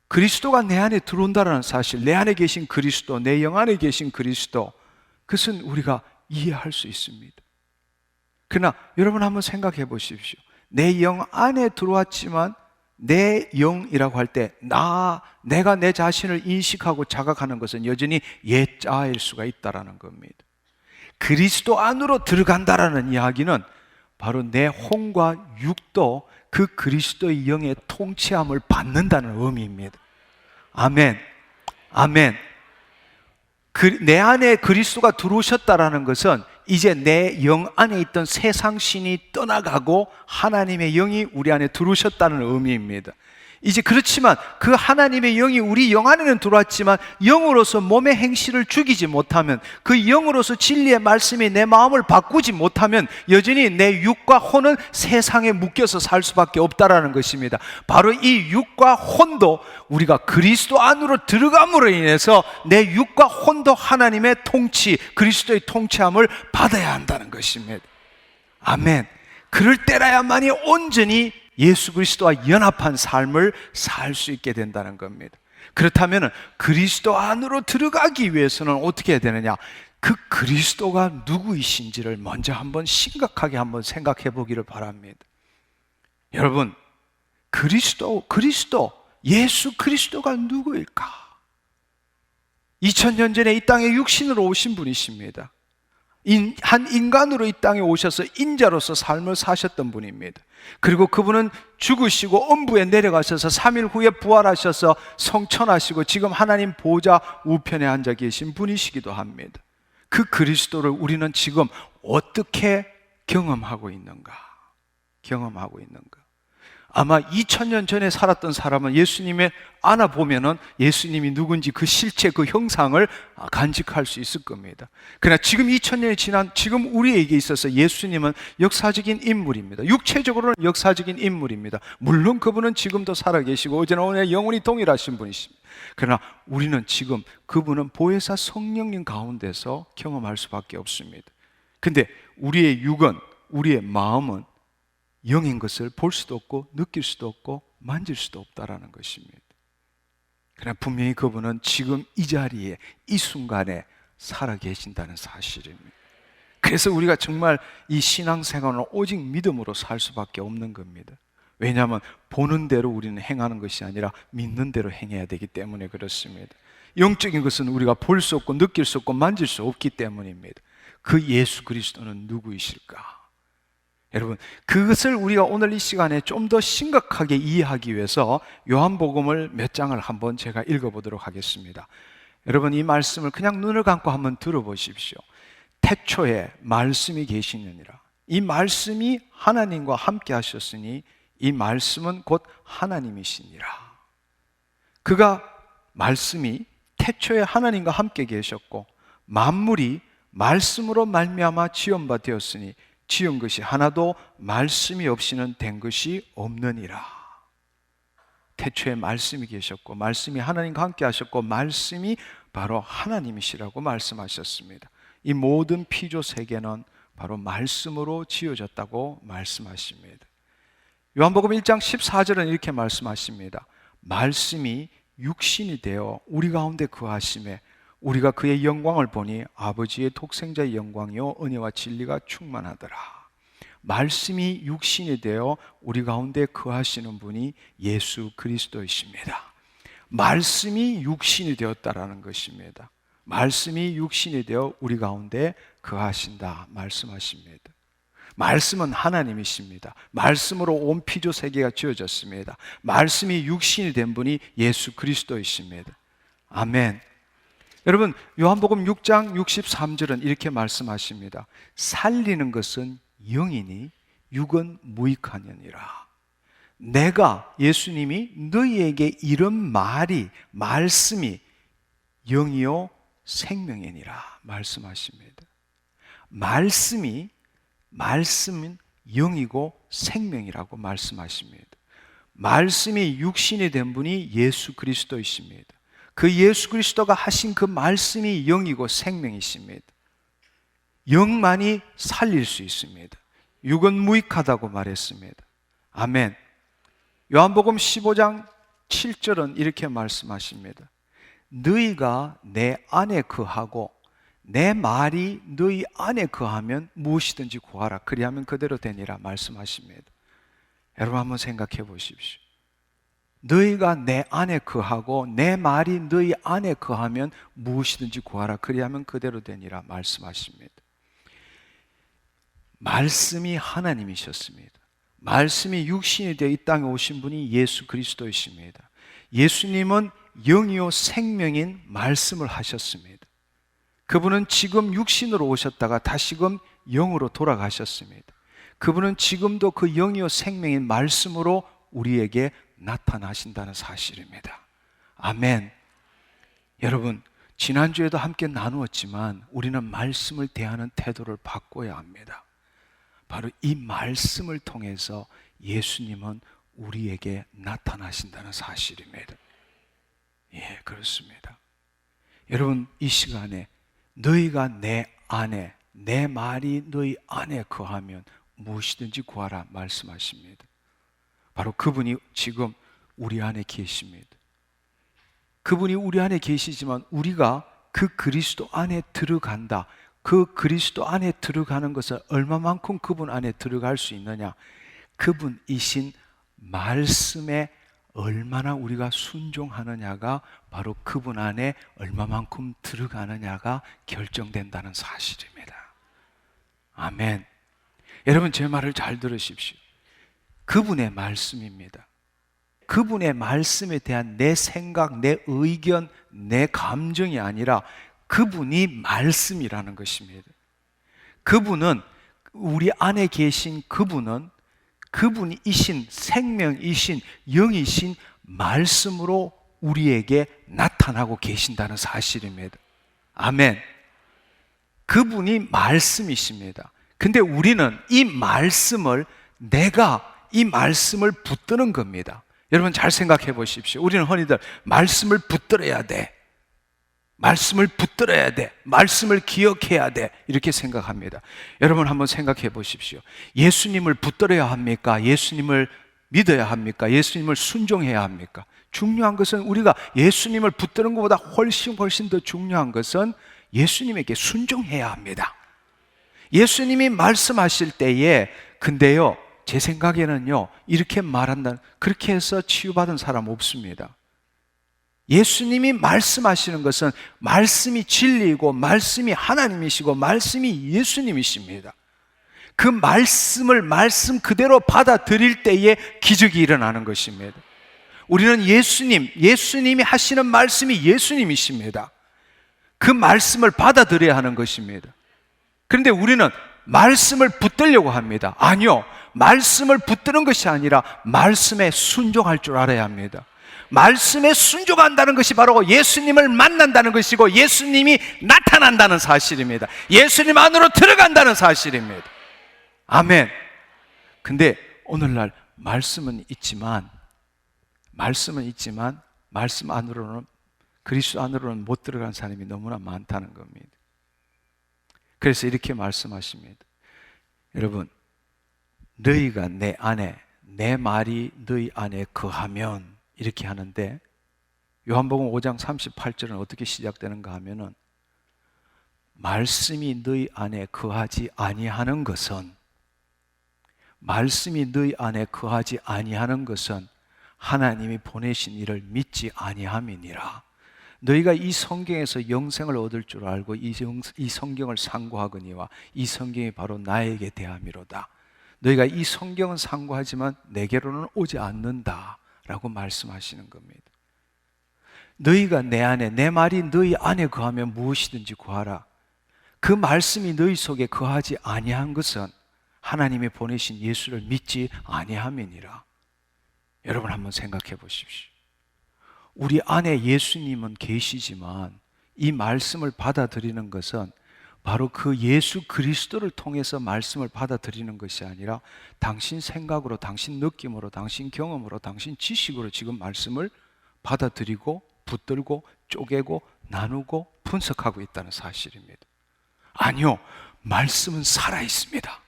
그리스도가 내 안에 들어온다는 사실, 내 안에 계신 그리스도, 내 영 안에 계신 그리스도, 그것은 우리가 이해할 수 있습니다. 그러나 여러분 한번 생각해 보십시오. 내 영 안에 들어왔지만 내 영이라고 할 때 내가 내 자신을 인식하고 자각하는 것은 여전히 옛자일 수가 있다는 겁니다. 그리스도 안으로 들어간다라는 이야기는 바로 내 혼과 육도 그 그리스도의 영의 통치함을 받는다는 의미입니다. 아멘. 아멘. 내 안에 그리스도가 들어오셨다라는 것은 이제 내 영 안에 있던 세상 신이 떠나가고 하나님의 영이 우리 안에 들어오셨다는 의미입니다. 이제 그렇지만 그 하나님의 영이 우리 영 안에는 들어왔지만 영으로서 몸의 행실을 죽이지 못하면, 그 영으로서 진리의 말씀이 내 마음을 바꾸지 못하면 여전히 내 육과 혼은 세상에 묶여서 살 수밖에 없다라는 것입니다. 바로 이 육과 혼도 우리가 그리스도 안으로 들어감으로 인해서 내 육과 혼도 하나님의 통치, 그리스도의 통치함을 받아야 한다는 것입니다. 아멘. 그럴 때라야만이 온전히 예수 그리스도와 연합한 삶을 살 수 있게 된다는 겁니다. 그렇다면 그리스도 안으로 들어가기 위해서는 어떻게 해야 되느냐? 그 그리스도가 누구이신지를 먼저 한번 심각하게 한번 생각해 보기를 바랍니다. 여러분, 그리스도, 예수 그리스도가 누구일까? 2000년 전에 이 땅에 육신으로 오신 분이십니다. 한 인간으로 이 땅에 오셔서 인자로서 삶을 사셨던 분입니다. 그리고 그분은 죽으시고 음부에 내려가셔서 3일 후에 부활하셔서 성천하시고 지금 하나님 보좌 우편에 앉아 계신 분이시기도 합니다. 그 그리스도를 우리는 지금 어떻게 경험하고 있는가? 아마 2000년 전에 살았던 사람은 예수님의 안아보면은 예수님이 누군지 그 실체, 그 형상을 간직할 수 있을 겁니다. 그러나 지금 2000년이 지난 지금 우리에게 있어서 예수님은 역사적인 인물입니다. 육체적으로는 역사적인 인물입니다. 물론 그분은 지금도 살아계시고 어제나 오늘 영원히 동일하신 분이십니다. 그러나 우리는 지금 그분은 보혜사 성령님 가운데서 경험할 수밖에 없습니다. 근데 우리의 육은, 우리의 마음은 영인 것을 볼 수도 없고 느낄 수도 없고 만질 수도 없다라는 것입니다. 그러나 분명히 그분은 지금 이 자리에 이 순간에 살아계신다는 사실입니다. 그래서 우리가 정말 이 신앙생활은 오직 믿음으로 살 수밖에 없는 겁니다. 왜냐하면 보는 대로 우리는 행하는 것이 아니라 믿는 대로 행해야 되기 때문에 그렇습니다. 영적인 것은 우리가 볼 수 없고 느낄 수 없고 만질 수 없기 때문입니다. 그 예수 그리스도는 누구이실까? 여러분, 그것을 우리가 오늘 이 시간에 좀 더 심각하게 이해하기 위해서 요한복음을 몇 장을 한번 제가 읽어보도록 하겠습니다. 여러분, 이 말씀을 그냥 눈을 감고 한번 들어보십시오. 태초에 말씀이 계시느니라. 이 말씀이 하나님과 함께 하셨으니 이 말씀은 곧 하나님이시니라. 그가 말씀이 태초에 하나님과 함께 계셨고 만물이 말씀으로 말미암아 지은 바 되었으니 지은 것이 하나도 말씀이 없이는 된 것이 없느니라. 태초에 말씀이 계셨고 말씀이 하나님과 함께 하셨고 말씀이 바로 하나님이시라고 말씀하셨습니다. 이 모든 피조 세계는 바로 말씀으로 지어졌다고 말씀하십니다. 요한복음 1장 14절은 이렇게 말씀하십니다. 말씀이 육신이 되어 우리 가운데 거하심에 우리가 그의 영광을 보니 아버지의 독생자의 영광이요 은혜와 진리가 충만하더라. 말씀이 육신이 되어 우리 가운데 거하시는 분이 예수 그리스도이십니다. 말씀이 육신이 되었다라는 것입니다. 말씀이 육신이 되어 우리 가운데 거하신다 말씀하십니다. 말씀은 하나님이십니다. 말씀으로 온 피조 세계가 지어졌습니다. 말씀이 육신이 된 분이 예수 그리스도이십니다. 아멘. 여러분, 요한복음 6장 63절은 이렇게 말씀하십니다. 살리는 것은 영이니 육은 무익하느니라. 내가, 예수님이 너희에게 이런 말씀이 영이요 생명이니라 말씀하십니다. 말씀은 영이고 생명이라고 말씀하십니다. 말씀이 육신이 된 분이 예수 그리스도이십니다. 그 예수 그리스도가 하신 그 말씀이 영이고 생명이십니다. 영만이 살릴 수 있습니다. 육은 무익하다고 말했습니다. 아멘. 요한복음 15장 7절은 이렇게 말씀하십니다. 너희가 내 안에 거하고 내 말이 너희 안에 거하면 무엇이든지 구하라. 그리하면 그대로 되니라 말씀하십니다. 여러분 한번 생각해 보십시오. 너희가 내 안에 거하고 내 말이 너희 안에 거하면 무엇이든지 구하라. 그리하면 그대로 되니라 말씀하십니다. 말씀이 하나님이셨습니다. 말씀이 육신이 되어 이 땅에 오신 분이 예수 그리스도이십니다. 예수님은 영이요 생명인 말씀을 하셨습니다. 그분은 지금 육신으로 오셨다가 다시금 영으로 돌아가셨습니다. 그분은 지금도 그 영이요 생명인 말씀으로 우리에게 나타나신다는 사실입니다. 아멘. 여러분, 지난주에도 함께 나누었지만 우리는 말씀을 대하는 태도를 바꿔야 합니다. 바로 이 말씀을 통해서 예수님은 우리에게 나타나신다는 사실입니다. 예, 그렇습니다. 여러분, 이 시간에 너희가 내 안에, 내 말이 너희 안에 거하면 무엇이든지 구하라 말씀하십니다. 바로 그분이 지금 우리 안에 계십니다. 그분이 우리 안에 계시지만 우리가 그 그리스도 안에 들어간다. 그 그리스도 안에 들어가는 것을 얼마만큼 그분 안에 들어갈 수 있느냐? 그분이신 말씀에 얼마나 우리가 순종하느냐가 바로 그분 안에 얼마만큼 들어가느냐가 결정된다는 사실입니다. 아멘. 여러분 제 말을 잘 들으십시오. 그분의 말씀입니다. 그분의 말씀에 대한 내 생각, 내 의견, 내 감정이 아니라 그분이 말씀이라는 것입니다. 그분은, 우리 안에 계신 그분은 그분이신, 생명이신, 영이신 말씀으로 우리에게 나타나고 계신다는 사실입니다. 아멘. 그분이 말씀이십니다. 근데 우리는 이 말씀을, 내가 이 말씀을 붙드는 겁니다. 여러분 잘 생각해 보십시오. 우리는 흔히들 말씀을 붙들어야 돼, 말씀을 붙들어야 돼, 말씀을 기억해야 돼, 이렇게 생각합니다. 여러분 한번 생각해 보십시오. 예수님을 붙들어야 합니까? 예수님을 믿어야 합니까? 예수님을 순종해야 합니까? 중요한 것은, 우리가 예수님을 붙드는 것보다 훨씬 더 중요한 것은 예수님에게 순종해야 합니다. 예수님이 말씀하실 때에, 근데요, 제 생각에는요, 이렇게 말한다, 그렇게 해서 치유받은 사람 없습니다. 예수님이 말씀하시는 것은 말씀이 진리이고 말씀이 하나님이시고 말씀이 예수님이십니다. 그 말씀을 말씀 그대로 받아들일 때에 기적이 일어나는 것입니다. 우리는 예수님이 하시는 말씀이 예수님이십니다. 그 말씀을 받아들여야 하는 것입니다. 그런데 우리는 말씀을 붙들려고 합니다. 아니요, 말씀을 붙드는 것이 아니라 말씀에 순종할 줄 알아야 합니다. 말씀에 순종한다는 것이 바로 예수님을 만난다는 것이고 예수님이 나타난다는 사실입니다. 예수님 안으로 들어간다는 사실입니다. 아멘. 근데 오늘날 말씀은 있지만 말씀 안으로는, 그리스도 안으로는 못 들어간 사람이 너무나 많다는 겁니다. 그래서 이렇게 말씀하십니다. 여러분, 너희가 내 안에, 내 말이 너희 안에 거하면, 이렇게 하는데, 요한복음 5장 38절은 어떻게 시작되는가 하면은, 말씀이 너희 안에 거하지 아니하는 것은, 말씀이 너희 안에 거하지 아니하는 것은 하나님이 보내신 이를 믿지 아니함이니라. 너희가 이 성경에서 영생을 얻을 줄 알고 이 성경을 상고하거니와 이 성경이 바로 나에게 대함이로다. 너희가 이 성경은 상고하지만 내게로는 오지 않는다 라고 말씀하시는 겁니다. 너희가 내 안에, 내 말이 너희 안에 거하면 무엇이든지 구하라. 그 말씀이 너희 속에 거하지 아니한 것은 하나님이 보내신 예수를 믿지 아니함이니라. 여러분 한번 생각해 보십시오. 우리 안에 예수님은 계시지만 이 말씀을 받아들이는 것은 바로 그 예수 그리스도를 통해서 말씀을 받아들이는 것이 아니라 당신 생각으로, 당신 느낌으로, 당신 경험으로, 당신 지식으로 지금 말씀을 받아들이고 붙들고 쪼개고 나누고 분석하고 있다는 사실입니다. 아니요, 말씀은 살아있습니다.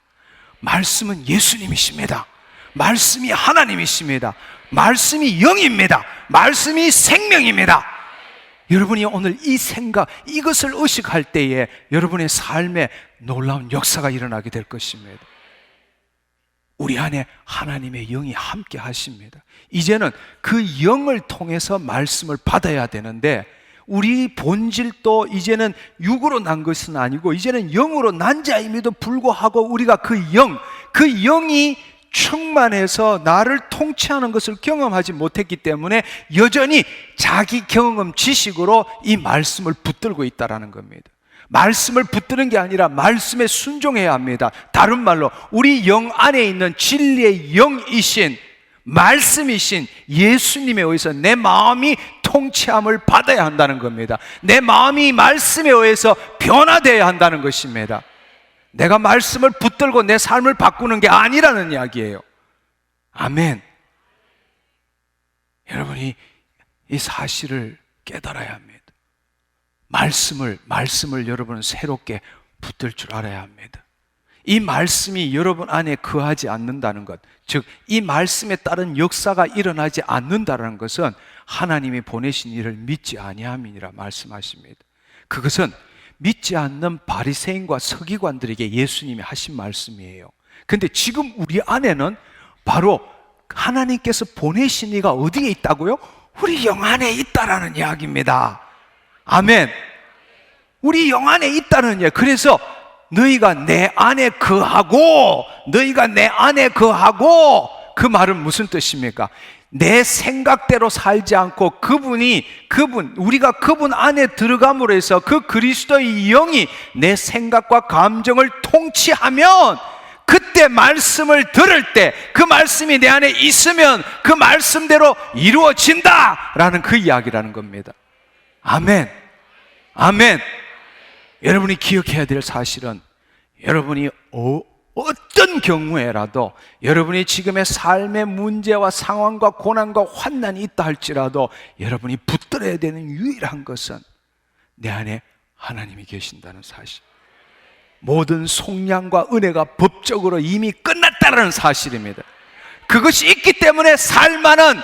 말씀은 예수님이십니다. 말씀이 하나님이십니다. 말씀이 영입니다. 말씀이 생명입니다. 여러분이 오늘 이 생각, 이것을 의식할 때에 여러분의 삶에 놀라운 역사가 일어나게 될 것입니다. 우리 안에 하나님의 영이 함께 하십니다. 이제는 그 영을 통해서 말씀을 받아야 되는데, 우리 본질도 이제는 육으로 난 것은 아니고 이제는 영으로 난 자임에도 불구하고 우리가 그 영이 충만해서 나를 통치하는 것을 경험하지 못했기 때문에 여전히 자기 경험 지식으로 이 말씀을 붙들고 있다는 겁니다. 말씀을 붙드는 게 아니라 말씀에 순종해야 합니다. 다른 말로 우리 영 안에 있는 진리의 영이신, 말씀이신 예수님에 의해서 내 마음이 통치함을 받아야 한다는 겁니다. 내 마음이 말씀에 의해서 변화되어야 한다는 것입니다. 내가 말씀을 붙들고 내 삶을 바꾸는 게 아니라는 이야기예요. 아멘. 여러분이 이 사실을 깨달아야 합니다. 말씀을 여러분은 새롭게 붙들 줄 알아야 합니다. 이 말씀이 여러분 안에 거하지 않는다는 것, 즉 이 말씀에 따른 역사가 일어나지 않는다는 것은 하나님이 보내신 일을 믿지 아니함이니라 말씀하십니다. 그것은 믿지 않는 바리새인과 서기관들에게 예수님이 하신 말씀이에요. 근데 지금 우리 안에는 바로 하나님께서 보내신 이가 어디에 있다고요? 우리 영 안에 있다라는 이야기입니다. 아멘. 우리 영 안에 있다는 이야기. 그래서 너희가 내 안에 거하고, 너희가 내 안에 거하고, 그 말은 무슨 뜻입니까? 내 생각대로 살지 않고 우리가 그분 안에 들어감으로 해서 그 그리스도의 영이 내 생각과 감정을 통치하면, 그때 말씀을 들을 때 그 말씀이 내 안에 있으면 그 말씀대로 이루어진다라는 그 이야기라는 겁니다. 아멘. 아멘. 여러분이 기억해야 될 사실은, 여러분이 어떤 경우에라도, 여러분이 지금의 삶의 문제와 상황과 고난과 환난이 있다 할지라도 여러분이 붙들어야 되는 유일한 것은 내 안에 하나님이 계신다는 사실, 모든 속량과 은혜가 법적으로 이미 끝났다는 사실입니다. 그것이 있기 때문에 살만한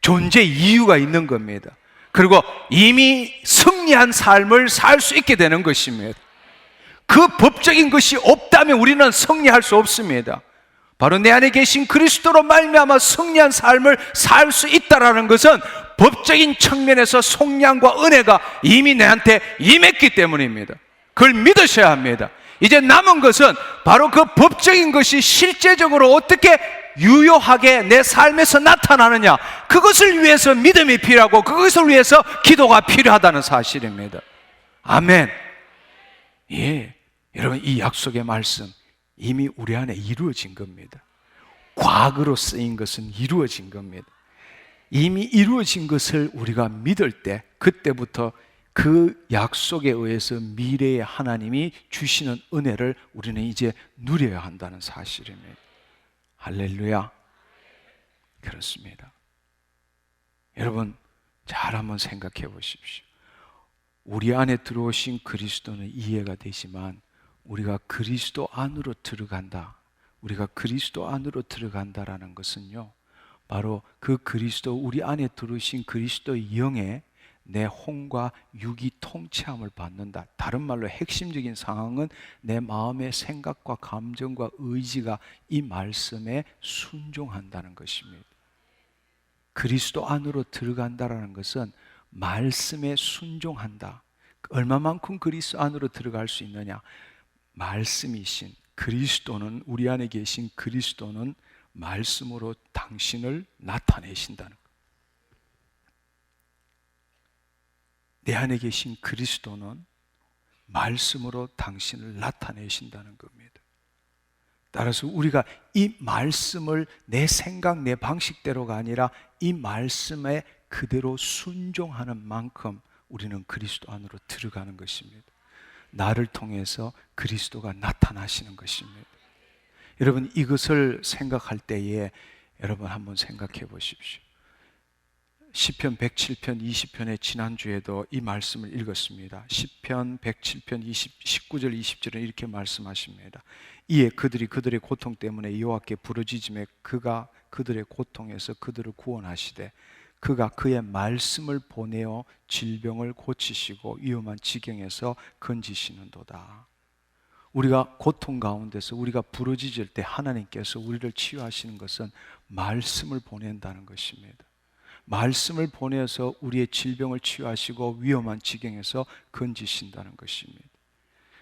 존재 이유가 있는 겁니다. 그리고 이미 승리한 삶을 살 수 있게 되는 것입니다. 그 법적인 것이 없다면 우리는 승리할 수 없습니다. 바로 내 안에 계신 그리스도로 말미암아 승리한 삶을 살 수 있다라는 것은 법적인 측면에서 속량과 은혜가 이미 내한테 임했기 때문입니다. 그걸 믿으셔야 합니다. 이제 남은 것은 바로 그 법적인 것이 실제적으로 어떻게 유효하게 내 삶에서 나타나느냐, 그것을 위해서 믿음이 필요하고 그것을 위해서 기도가 필요하다는 사실입니다. 아멘. 예, 여러분, 이 약속의 말씀 이미 우리 안에 이루어진 겁니다. 과거로 쓰인 것은 이루어진 겁니다. 이미 이루어진 것을 우리가 믿을 때, 그때부터 그 약속에 의해서 미래의 하나님이 주시는 은혜를 우리는 이제 누려야 한다는 사실입니다. 할렐루야. 그렇습니다. 여러분, 잘 한번 생각해 보십시오. 우리 안에 들어오신 그리스도는 이해가 되지만, 우리가 그리스도 안으로 들어간다, 우리가 그리스도 안으로 들어간다라는 것은요, 바로 그 그리스도, 우리 안에 들어오신 그리스도의 영에 내 혼과 육이 통치함을 받는다. 다른 말로 핵심적인 상황은 내 마음의 생각과 감정과 의지가 이 말씀에 순종한다는 것입니다. 그리스도 안으로 들어간다라는 것은 말씀에 순종한다. 얼마만큼 그리스도 안으로 들어갈 수 있느냐? 말씀이신 그리스도는, 우리 안에 계신 그리스도는 말씀으로 당신을 나타내신다는 것. 내 안에 계신 그리스도는 말씀으로 당신을 나타내신다는 겁니다. 따라서 우리가 이 말씀을 내 생각, 내 방식대로가 아니라 이 말씀에 그대로 순종하는 만큼 우리는 그리스도 안으로 들어가는 것입니다. 나를 통해서 그리스도가 나타나시는 것입니다. 여러분, 이것을 생각할 때에 여러분 한번 생각해 보십시오. 시편 107편 20편의 지난주에도 이 말씀을 읽었습니다. 시편 107편 19절 20절은 이렇게 말씀하십니다. 이에 그들이 그들의 고통 때문에 여호와께 부르짖음에 그가 그들의 고통에서 그들을 구원하시되 그가 그의 말씀을 보내어 질병을 고치시고 위험한 지경에서 건지시는도다. 우리가 고통 가운데서 우리가 부르짖을 때 하나님께서 우리를 치유하시는 것은 말씀을 보낸다는 것입니다. 말씀을 보내서 우리의 질병을 치유하시고 위험한 지경에서 건지신다는 것입니다.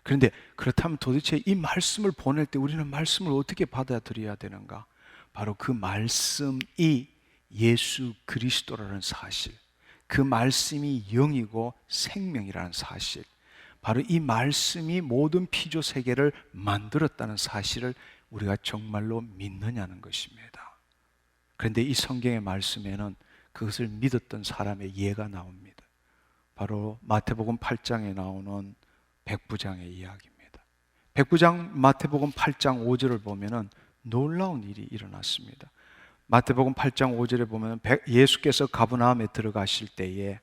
그런데 그렇다면 도대체 이 말씀을 보낼 때 우리는 말씀을 어떻게 받아들여야 되는가? 바로 그 말씀이 예수 그리스도라는 사실, 그 말씀이 영이고 생명이라는 사실, 바로 이 말씀이 모든 피조 세계를 만들었다는 사실을 우리가 정말로 믿느냐는 것입니다. 그런데 이 성경의 말씀에는 그것을 믿었던 사람의 예가 나옵니다. 바로 마태복음 8장에 나오는 백부장의 이야기입니다. 백부장 마태복음 8장 5절을 보면은 놀라운 일이 일어났습니다. 마태복음 8장 5절에 보면 예수께서 가버나움에 들어가실 때에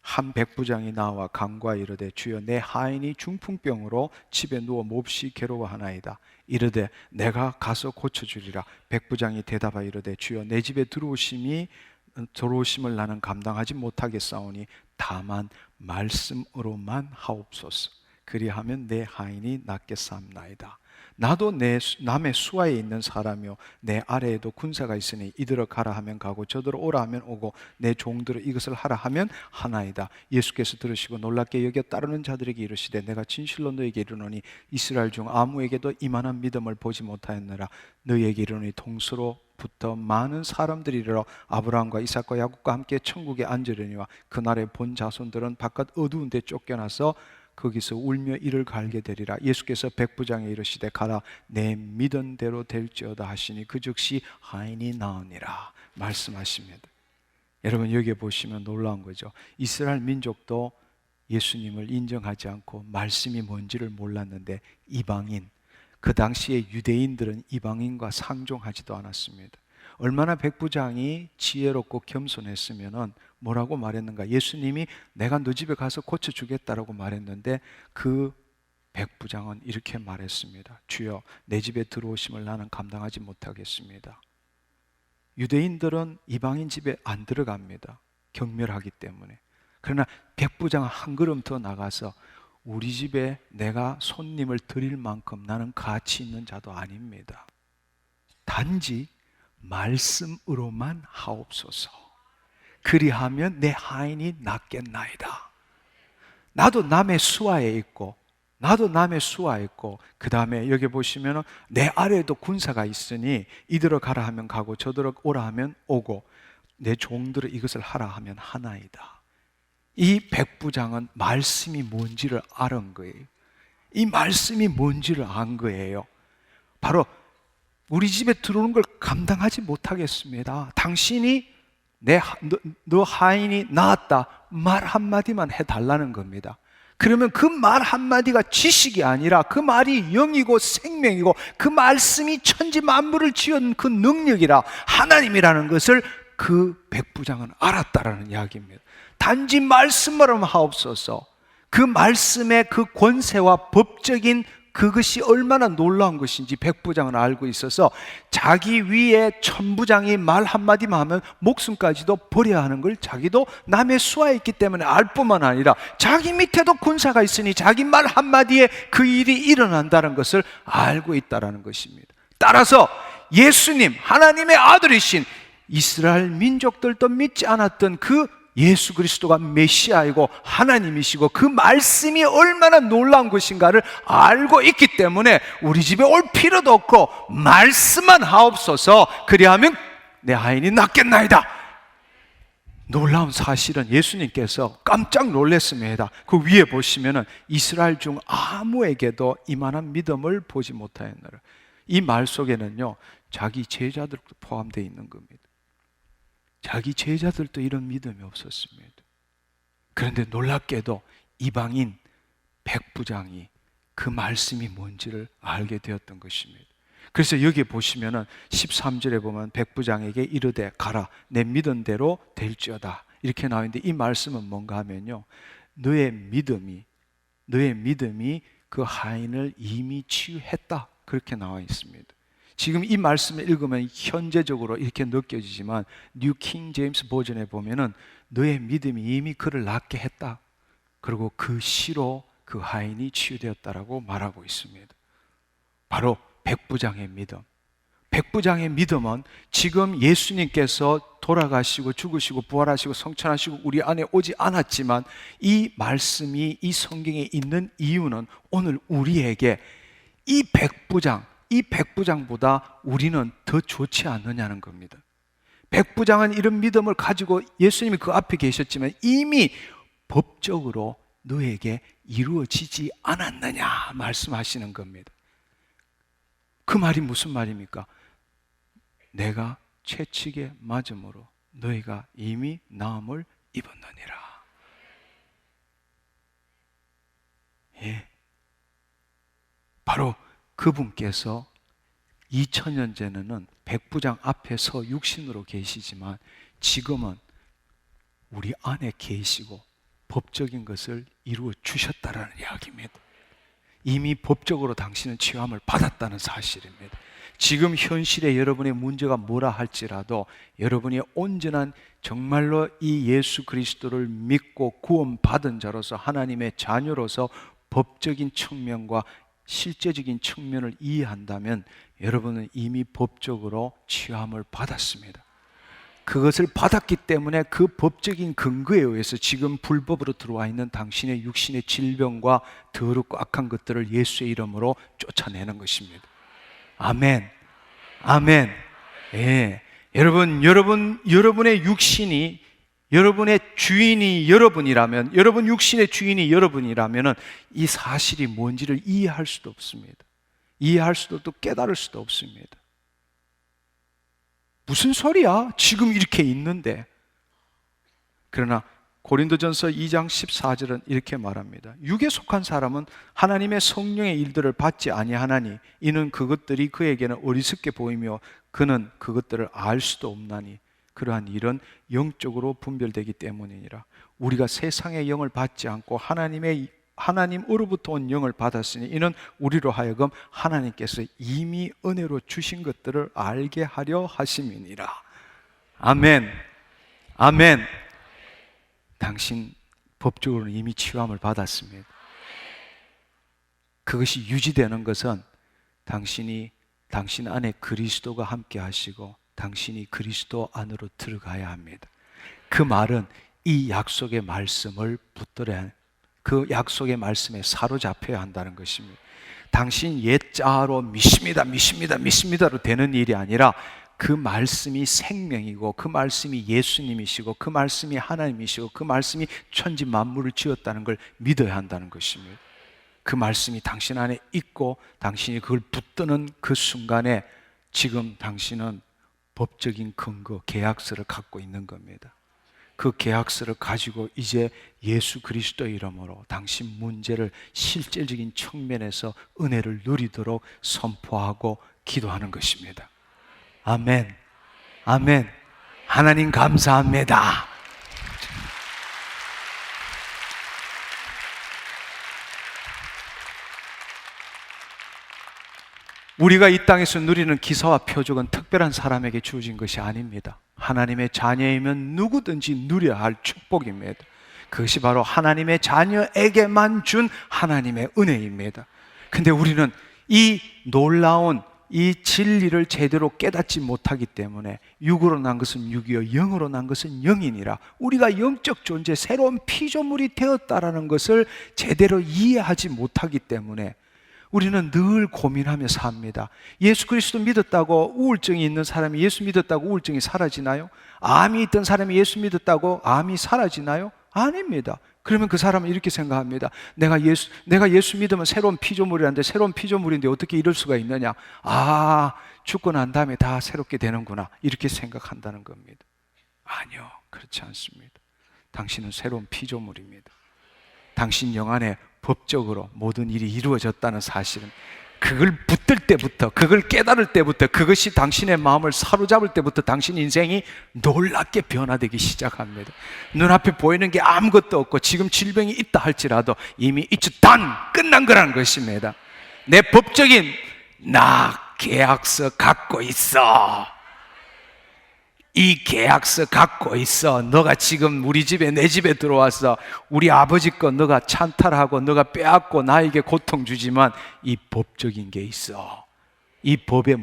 한 백부장이 나와 간과 이르되 주여 내 하인이 중풍병으로 집에 누워 몹시 괴로워하나이다. 이르되 내가 가서 고쳐주리라. 백부장이 대답하여 이르되 주여 내 집에 들어오심을 나는 감당하지 못하겠사오니 다만 말씀으로만 하옵소서. 그리하면 내 하인이 낫겠사옵나이다. 나도 내 남의 수하에 있는 사람이요 내 아래에도 군사가 있으니 이들어 가라 하면 가고 저들어 오라 하면 오고 내 종들어 이것을 하라 하면 하나이다. 예수께서 들으시고 놀랍게 여겨 따르는 자들에게 이르시되 내가 진실로 너에게 이르노니 이스라엘 중 아무에게도 이만한 믿음을 보지 못하였느라. 너희에게 이르노니 동서로부터 많은 사람들이 이르러 아브라함과 이삭과 야곱과 함께 천국에 앉으려니와 그날에 본 자손들은 바깥 어두운 데 쫓겨나서 거기서 울며 이를 갈게 되리라. 예수께서 백부장에 이르시되 가라 내 믿은 대로 될지어다 하시니 그 즉시 하인이 나으니라 말씀하십니다. 여러분 여기 보시면 놀라운 거죠. 이스라엘 민족도 예수님을 인정하지 않고 말씀이 뭔지를 몰랐는데 이방인, 그 당시에 유대인들은 이방인과 상종하지도 않았습니다. 얼마나 백부장이 지혜롭고 겸손했으면 뭐라고 말했는가? 예수님이 내가 너 집에 가서 고쳐주겠다라고 말했는데 그 백부장은 이렇게 말했습니다. 주여 내 집에 들어오심을 나는 감당하지 못하겠습니다. 유대인들은 이방인 집에 안 들어갑니다. 경멸하기 때문에. 그러나 백부장은 한 걸음 더 나가서 우리 집에 내가 손님을 드릴 만큼 나는 가치 있는 자도 아닙니다. 단지 말씀으로만 하옵소서. 그리하면 내 하인이 낫겠나이다. 나도 남의 수하에 있고 그 다음에 여기 보시면 내 아래에도 군사가 있으니 이들어 가라 하면 가고 저들어 오라 하면 오고 내 종들을 이것을 하라 하면 하나이다. 이 백부장은 말씀이 뭔지를 알은 거예요. 이 말씀이 뭔지를 안 거예요. 바로 우리 집에 들어오는 걸 감당하지 못하겠습니다. 당신이 너 하인이 나았다 말 한마디만 해달라는 겁니다. 그러면 그 말 한마디가 지식이 아니라 그 말이 영이고 생명이고 그 말씀이 천지 만물을 지은 그 능력이라 하나님이라는 것을 그 백부장은 알았다라는 이야기입니다. 단지 말씀만 하옵소서. 그 말씀의 그 권세와 법적인 그것이 얼마나 놀라운 것인지 백부장은 알고 있어서 자기 위에 천부장이 말 한마디만 하면 목숨까지도 버려야 하는 걸 자기도 남의 수하에 있기 때문에 알 뿐만 아니라 자기 밑에도 군사가 있으니 자기 말 한마디에 그 일이 일어난다는 것을 알고 있다는 것입니다. 따라서 예수님, 하나님의 아들이신 이스라엘 민족들도 믿지 않았던 그 예수 그리스도가 메시아이고 하나님이시고 그 말씀이 얼마나 놀라운 것인가를 알고 있기 때문에 우리 집에 올 필요도 없고 말씀만 하옵소서. 그리하면 내 하인이 낫겠나이다. 놀라운 사실은 예수님께서 깜짝 놀랐습니다. 그 위에 보시면은 이스라엘 중 아무에게도 이만한 믿음을 보지 못하였느라. 이 말 속에는요 자기 제자들도 포함되어 있는 겁니다. 자기 제자들도 이런 믿음이 없었습니다. 그런데 놀랍게도 이방인 백부장이 그 말씀이 뭔지를 알게 되었던 것입니다. 그래서 여기 보시면은 13절에 보면 백부장에게 이르되 가라 내 믿은 대로 될지어다 이렇게 나오는데 이 말씀은 뭔가 하면요 너의 믿음이 그 하인을 이미 치유했다 그렇게 나와 있습니다. 지금 이 말씀을 읽으면 현재적으로 이렇게 느껴지지만 뉴 킹 제임스 버전에 보면은 너의 믿음이 이미 그를 낫게 했다. 그리고 그 시로 그 하인이 치유되었다라고 말하고 있습니다. 바로 백부장의 믿음. 백부장의 믿음은 지금 예수님께서 돌아가시고 죽으시고 부활하시고 성천하시고 우리 안에 오지 않았지만 이 말씀이 이 성경에 있는 이유는 오늘 우리에게 이 백부장보다 우리는 더 좋지 않느냐는 겁니다. 백부장은 이런 믿음을 가지고 예수님이 그 앞에 계셨지만 이미 법적으로 너에게 이루어지지 않았느냐 말씀하시는 겁니다. 그 말이 무슨 말입니까? 내가 채찍에 맞음으로 너희가 이미 나음을 입었느니라. 예. 바로 그분께서 2000년 전에는 백부장 앞에 서 육신으로 계시지만 지금은 우리 안에 계시고 법적인 것을 이루어 주셨다라는 이야기입니다. 이미 법적으로 당신은 치유함을 받았다는 사실입니다. 지금 현실에 여러분의 문제가 뭐라 할지라도 여러분이 온전한 정말로 이 예수 그리스도를 믿고 구원받은 자로서 하나님의 자녀로서 법적인 측면과 실제적인 측면을 이해한다면 여러분은 이미 법적으로 치유함을 받았습니다. 그것을 받았기 때문에 그 법적인 근거에 의해서 지금 불법으로 들어와 있는 당신의 육신의 질병과 더럽고 악한 것들을 예수의 이름으로 쫓아내는 것입니다. 아멘. 아멘. 예. 여러분의 육신이 여러분의 주인이 여러분이라면, 여러분 육신의 주인이 여러분이라면 이 사실이 뭔지를 이해할 수도 없습니다. 이해할 수도 없고 깨달을 수도 없습니다. 무슨 소리야? 지금 이렇게 있는데. 그러나 고린도전서 2장 14절은 이렇게 말합니다. 육에 속한 사람은 하나님의 성령의 일들을 받지 아니하나니 이는 그것들이 그에게는 어리석게 보이며 그는 그것들을 알 수도 없나니 그러한 일은 영적으로 분별되기 때문이니라. 우리가 세상의 영을 받지 않고 하나님으로부터 온 영을 받았으니 이는 우리로 하여금 하나님께서 이미 은혜로 주신 것들을 알게 하려 하심이니라. 아멘. 아멘. 당신 법적으로는 이미 치유함을 받았습니다. 그것이 유지되는 것은 당신 안에 그리스도가 함께 하시고 당신이 그리스도 안으로 들어가야 합니다. 그 말은 이 약속의 말씀을 붙들어야, 그 약속의 말씀에 사로잡혀야 한다는 것입니다. 당신 옛자로 믿습니다로 되는 일이 아니라 그 말씀이 생명이고 그 말씀이 예수님이시고 그 말씀이 하나님이시고 그 말씀이 천지 만물을 지었다는 걸 믿어야 한다는 것입니다. 그 말씀이 당신 안에 있고 당신이 그걸 붙드는 그 순간에 지금 당신은 법적인 근거, 계약서를 갖고 있는 겁니다. 그 계약서를 가지고 이제 예수 그리스도의 이름으로 당신 문제를 실질적인 측면에서 은혜를 누리도록 선포하고 기도하는 것입니다. 아멘. 아멘. 하나님 감사합니다. 우리가 이 땅에서 누리는 기사와 표적은 특별한 사람에게 주어진 것이 아닙니다. 하나님의 자녀이면 누구든지 누려야 할 축복입니다. 그것이 바로 하나님의 자녀에게만 준 하나님의 은혜입니다. 근데 우리는 이 놀라운 이 진리를 제대로 깨닫지 못하기 때문에 육으로 난 것은 육이요 영으로 난 것은 영이니라. 우리가 영적 존재, 새로운 피조물이 되었다라는 것을 제대로 이해하지 못하기 때문에 우리는 늘 고민하며 삽니다. 예수 그리스도 믿었다고 우울증이 있는 사람이 예수 믿었다고 우울증이 사라지나요? 암이 있던 사람이 예수 믿었다고 암이 사라지나요? 아닙니다. 그러면 그 사람은 이렇게 생각합니다. 내가 예수 믿으면 새로운 피조물이란데 새로운 피조물인데 어떻게 이럴 수가 있느냐? 아, 죽고 난 다음에 다 새롭게 되는구나. 이렇게 생각한다는 겁니다. 아니요, 그렇지 않습니다. 당신은 새로운 피조물입니다. 당신 영 안에 법적으로 모든 일이 이루어졌다는 사실은 그걸 붙들 때부터, 그걸 깨달을 때부터, 그것이 당신의 마음을 사로잡을 때부터 당신 인생이 놀랍게 변화되기 시작합니다. 눈앞에 보이는 게 아무것도 없고 지금 질병이 있다 할지라도 이미 it's done, 끝난 거라는 것입니다. 내 법적인 나 계약서 갖고 있어. 이 계약서 갖고 있어. 너가 지금 우리 집에, 내 집에 들어와서 우리 아버지 거 너가 찬탈하고 너가 빼앗고 나에게 고통 주지만 이 법적인 게 있어. 이 법이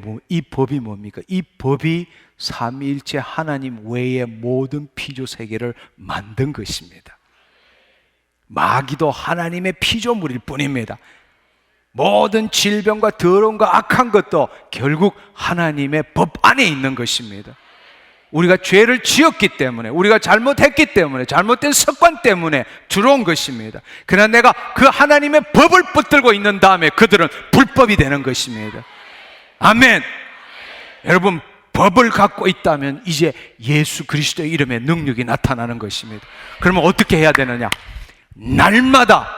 뭡니까? 이 법이 삼위일체 하나님 외의 모든 피조 세계를 만든 것입니다. 마귀도 하나님의 피조물일 뿐입니다. 모든 질병과 더러움과 악한 것도 결국 하나님의 법 안에 있는 것입니다. 우리가 죄를 지었기 때문에, 우리가 잘못했기 때문에, 잘못된 습관 때문에 들어온 것입니다. 그러나 내가 그 하나님의 법을 붙들고 있는 다음에 그들은 불법이 되는 것입니다. 아멘. 여러분, 법을 갖고 있다면 이제 예수 그리스도의 이름의 능력이 나타나는 것입니다. 그러면 어떻게 해야 되느냐? 날마다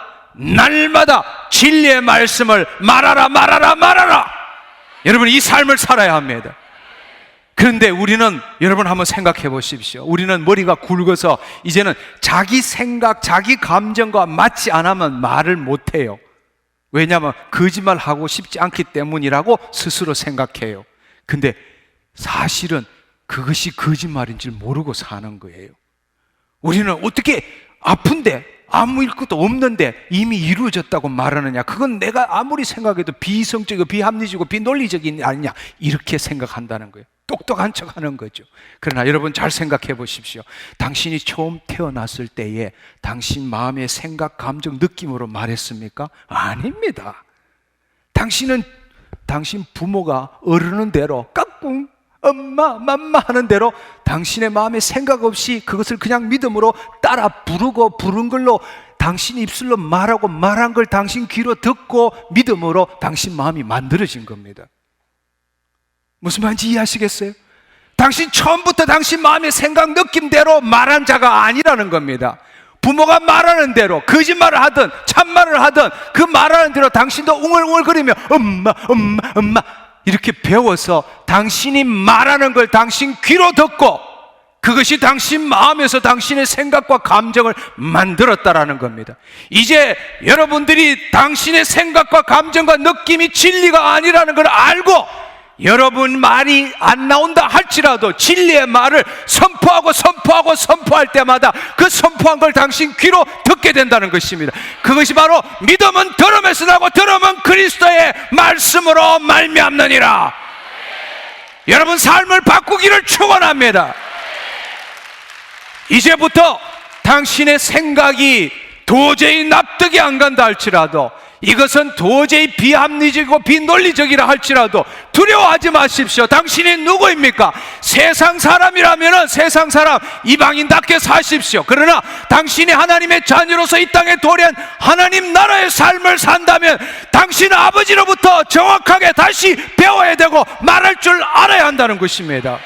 진리의 말씀을 말하라. 여러분, 이 삶을 살아야 합니다. 그런데 우리는, 여러분 한번 생각해 보십시오. 우리는 머리가 굵어서 이제는 자기 생각, 자기 감정과 맞지 않으면 말을 못해요. 왜냐하면 거짓말하고 싶지 않기 때문이라고 스스로 생각해요. 근데 사실은 그것이 거짓말인 줄 모르고 사는 거예요. 우리는 어떻게 아픈데 아무 일것도 없는데 이미 이루어졌다고 말하느냐? 그건 내가 아무리 생각해도 비이성적이고 비합리적이고 비논리적인 아니냐? 이렇게 생각한다는 거예요. 똑똑한 척 하는 거죠. 그러나 여러분 잘 생각해 보십시오. 당신이 처음 태어났을 때에 당신 마음의 생각, 감정, 느낌으로 말했습니까? 아닙니다. 당신은 당신 부모가 어르는 대로 까꿍 엄마 맘마 하는 대로 당신의 마음에 생각 없이 그것을 그냥 믿음으로 따라 부르고 부른 걸로 당신 입술로 말하고 말한 걸 당신 귀로 듣고 믿음으로 당신 마음이 만들어진 겁니다. 무슨 말인지 이해하시겠어요? 당신 처음부터 당신 마음의 생각, 느낌대로 말한 자가 아니라는 겁니다. 부모가 말하는 대로 거짓말을 하든 참말을 하든 그 말하는 대로 당신도 웅얼웅얼거리며 엄마 엄마 엄마 이렇게 배워서 당신이 말하는 걸 당신 귀로 듣고 그것이 당신 마음에서 당신의 생각과 감정을 만들었다라는 겁니다. 이제 여러분들이 당신의 생각과 감정과 느낌이 진리가 아니라는 걸 알고 여러분 말이 안 나온다 할지라도 진리의 말을 선포할 때마다 그 선포한 걸 당신 귀로 듣게 된다는 것입니다. 그것이 바로 믿음은 들음에서 나고 들음은 그리스도의 말씀으로 말미암느니라. 여러분 삶을 바꾸기를 축원합니다. 이제부터 당신의 생각이 도저히 납득이 안 간다 할지라도 이것은 도저히 비합리적이고 비논리적이라 할지라도 두려워하지 마십시오. 당신이 누구입니까? 세상 사람이라면 세상 사람 이방인답게 사십시오. 그러나 당신이 하나님의 자녀로서 이 땅에 도래한 하나님 나라의 삶을 산다면 당신 아버지로부터 정확하게 다시 배워야 되고 말할 줄 알아야 한다는 것입니다.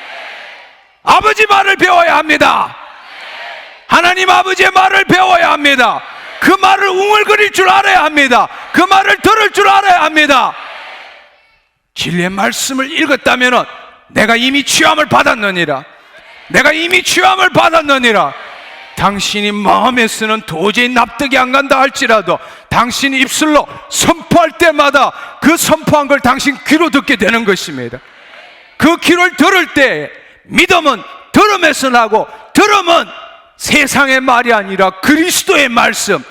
아버지 말을 배워야 합니다. 하나님 아버지의 말을 배워야 합니다. 그 말을 웅얼거릴 줄 알아야 합니다. 그 말을 들을 줄 알아야 합니다. 진리의 말씀을 읽었다면 내가 이미 취함을 받았느니라. 내가 이미 취함을 받았느니라. 당신이 마음에서는 도저히 납득이 안 간다 할지라도 당신이 입술로 선포할 때마다 그 선포한 걸 당신 귀로 듣게 되는 것입니다. 그 귀를 들을 때 믿음은 들음에서 나고 들음은 세상의 말이 아니라 그리스도의 말씀.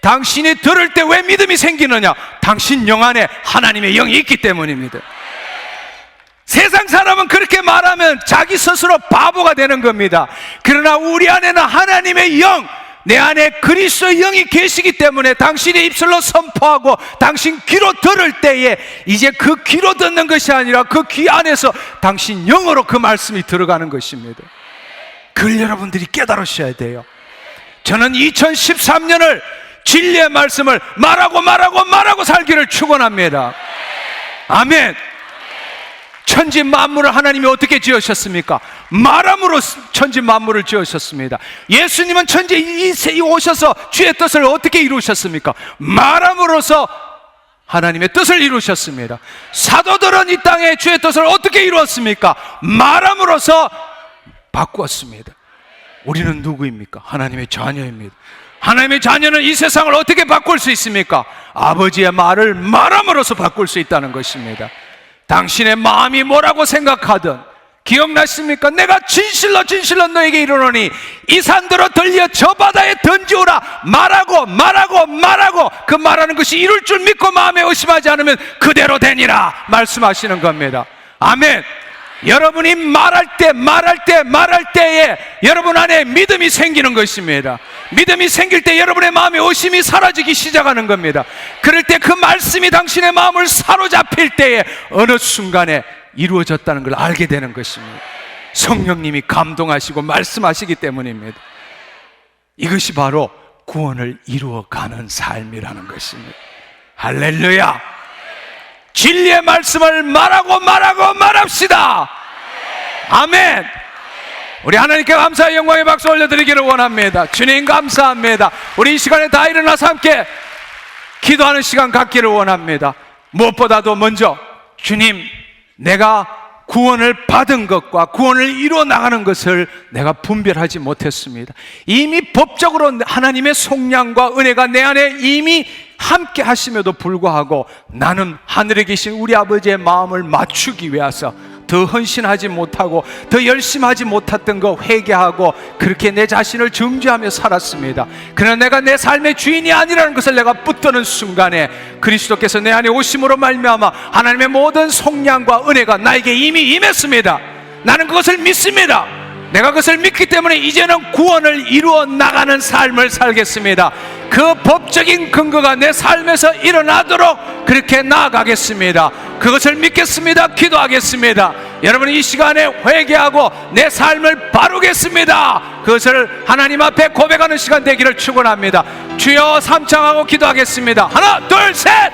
당신이 들을 때 왜 믿음이 생기느냐? 당신 영 안에 하나님의 영이 있기 때문입니다. 세상 사람은 그렇게 말하면 자기 스스로 바보가 되는 겁니다. 그러나 우리 안에는 하나님의 영, 내 안에 그리스도의 영이 계시기 때문에 당신의 입술로 선포하고 당신 귀로 들을 때에 이제 그 귀로 듣는 것이 아니라 그 귀 안에서 당신 영으로 그 말씀이 들어가는 것입니다. 그걸 여러분들이 깨달으셔야 돼요. 저는 2013년을 진리의 말씀을 말하고 살기를 축원합니다. 아멘. 천지 만물을 하나님이 어떻게 지으셨습니까? 말함으로 천지 만물을 지으셨습니다. 예수님은 천지에 오셔서 주의 뜻을 어떻게 이루셨습니까? 말함으로써 하나님의 뜻을 이루셨습니다. 사도들은 이 땅에 주의 뜻을 어떻게 이루었습니까? 말함으로써 바꾸었습니다. 우리는 누구입니까? 하나님의 자녀입니다. 하나님의 자녀는 이 세상을 어떻게 바꿀 수 있습니까? 아버지의 말을 말함으로써 바꿀 수 있다는 것입니다. 당신의 마음이 뭐라고 생각하든 기억나십니까? 내가 진실로 너에게 이르노니 이 산들어 들려 저 바다에 던지오라. 말하고 그 말하는 것이 이룰 줄 믿고 마음에 의심하지 않으면 그대로 되니라 말씀하시는 겁니다. 아멘. 여러분이 말할 때에 여러분 안에 믿음이 생기는 것입니다. 믿음이 생길 때 여러분의 마음에 의심이 사라지기 시작하는 겁니다. 그럴 때 그 말씀이 당신의 마음을 사로잡힐 때에 어느 순간에 이루어졌다는 걸 알게 되는 것입니다. 성령님이 감동하시고 말씀하시기 때문입니다. 이것이 바로 구원을 이루어가는 삶이라는 것입니다. 할렐루야. 진리의 말씀을 말합시다. 아멘. 우리 하나님께 감사의 영광의 박수 올려드리기를 원합니다. 주님 감사합니다. 우리 이 시간에 다 일어나서 함께 기도하는 시간 갖기를 원합니다. 무엇보다도 먼저 주님, 내가 구원을 받은 것과 구원을 이루어 나가는 것을 내가 분별하지 못했습니다. 이미 법적으로 하나님의 속량과 은혜가 내 안에 이미 함께 하심에도 불구하고 나는 하늘에 계신 우리 아버지의 마음을 맞추기 위해서 더 헌신하지 못하고 더 열심히 하지 못했던 거 회개하고 그렇게 내 자신을 정죄하며 살았습니다. 그러나 내가 내 삶의 주인이 아니라는 것을 내가 붙드는 순간에 그리스도께서 내 안에 오심으로 말미암아 하나님의 모든 속량과 은혜가 나에게 이미 임했습니다. 나는 그것을 믿습니다. 내가 그것을 믿기 때문에 이제는 구원을 이루어 나가는 삶을 살겠습니다. 그 법적인 근거가 내 삶에서 일어나도록 그렇게 나아가겠습니다. 그것을 믿겠습니다. 기도하겠습니다. 여러분 이 시간에 회개하고 내 삶을 바르겠습니다. 그것을 하나님 앞에 고백하는 시간 되기를 축원합니다. 주여 삼창하고 기도하겠습니다. 하나 둘 셋.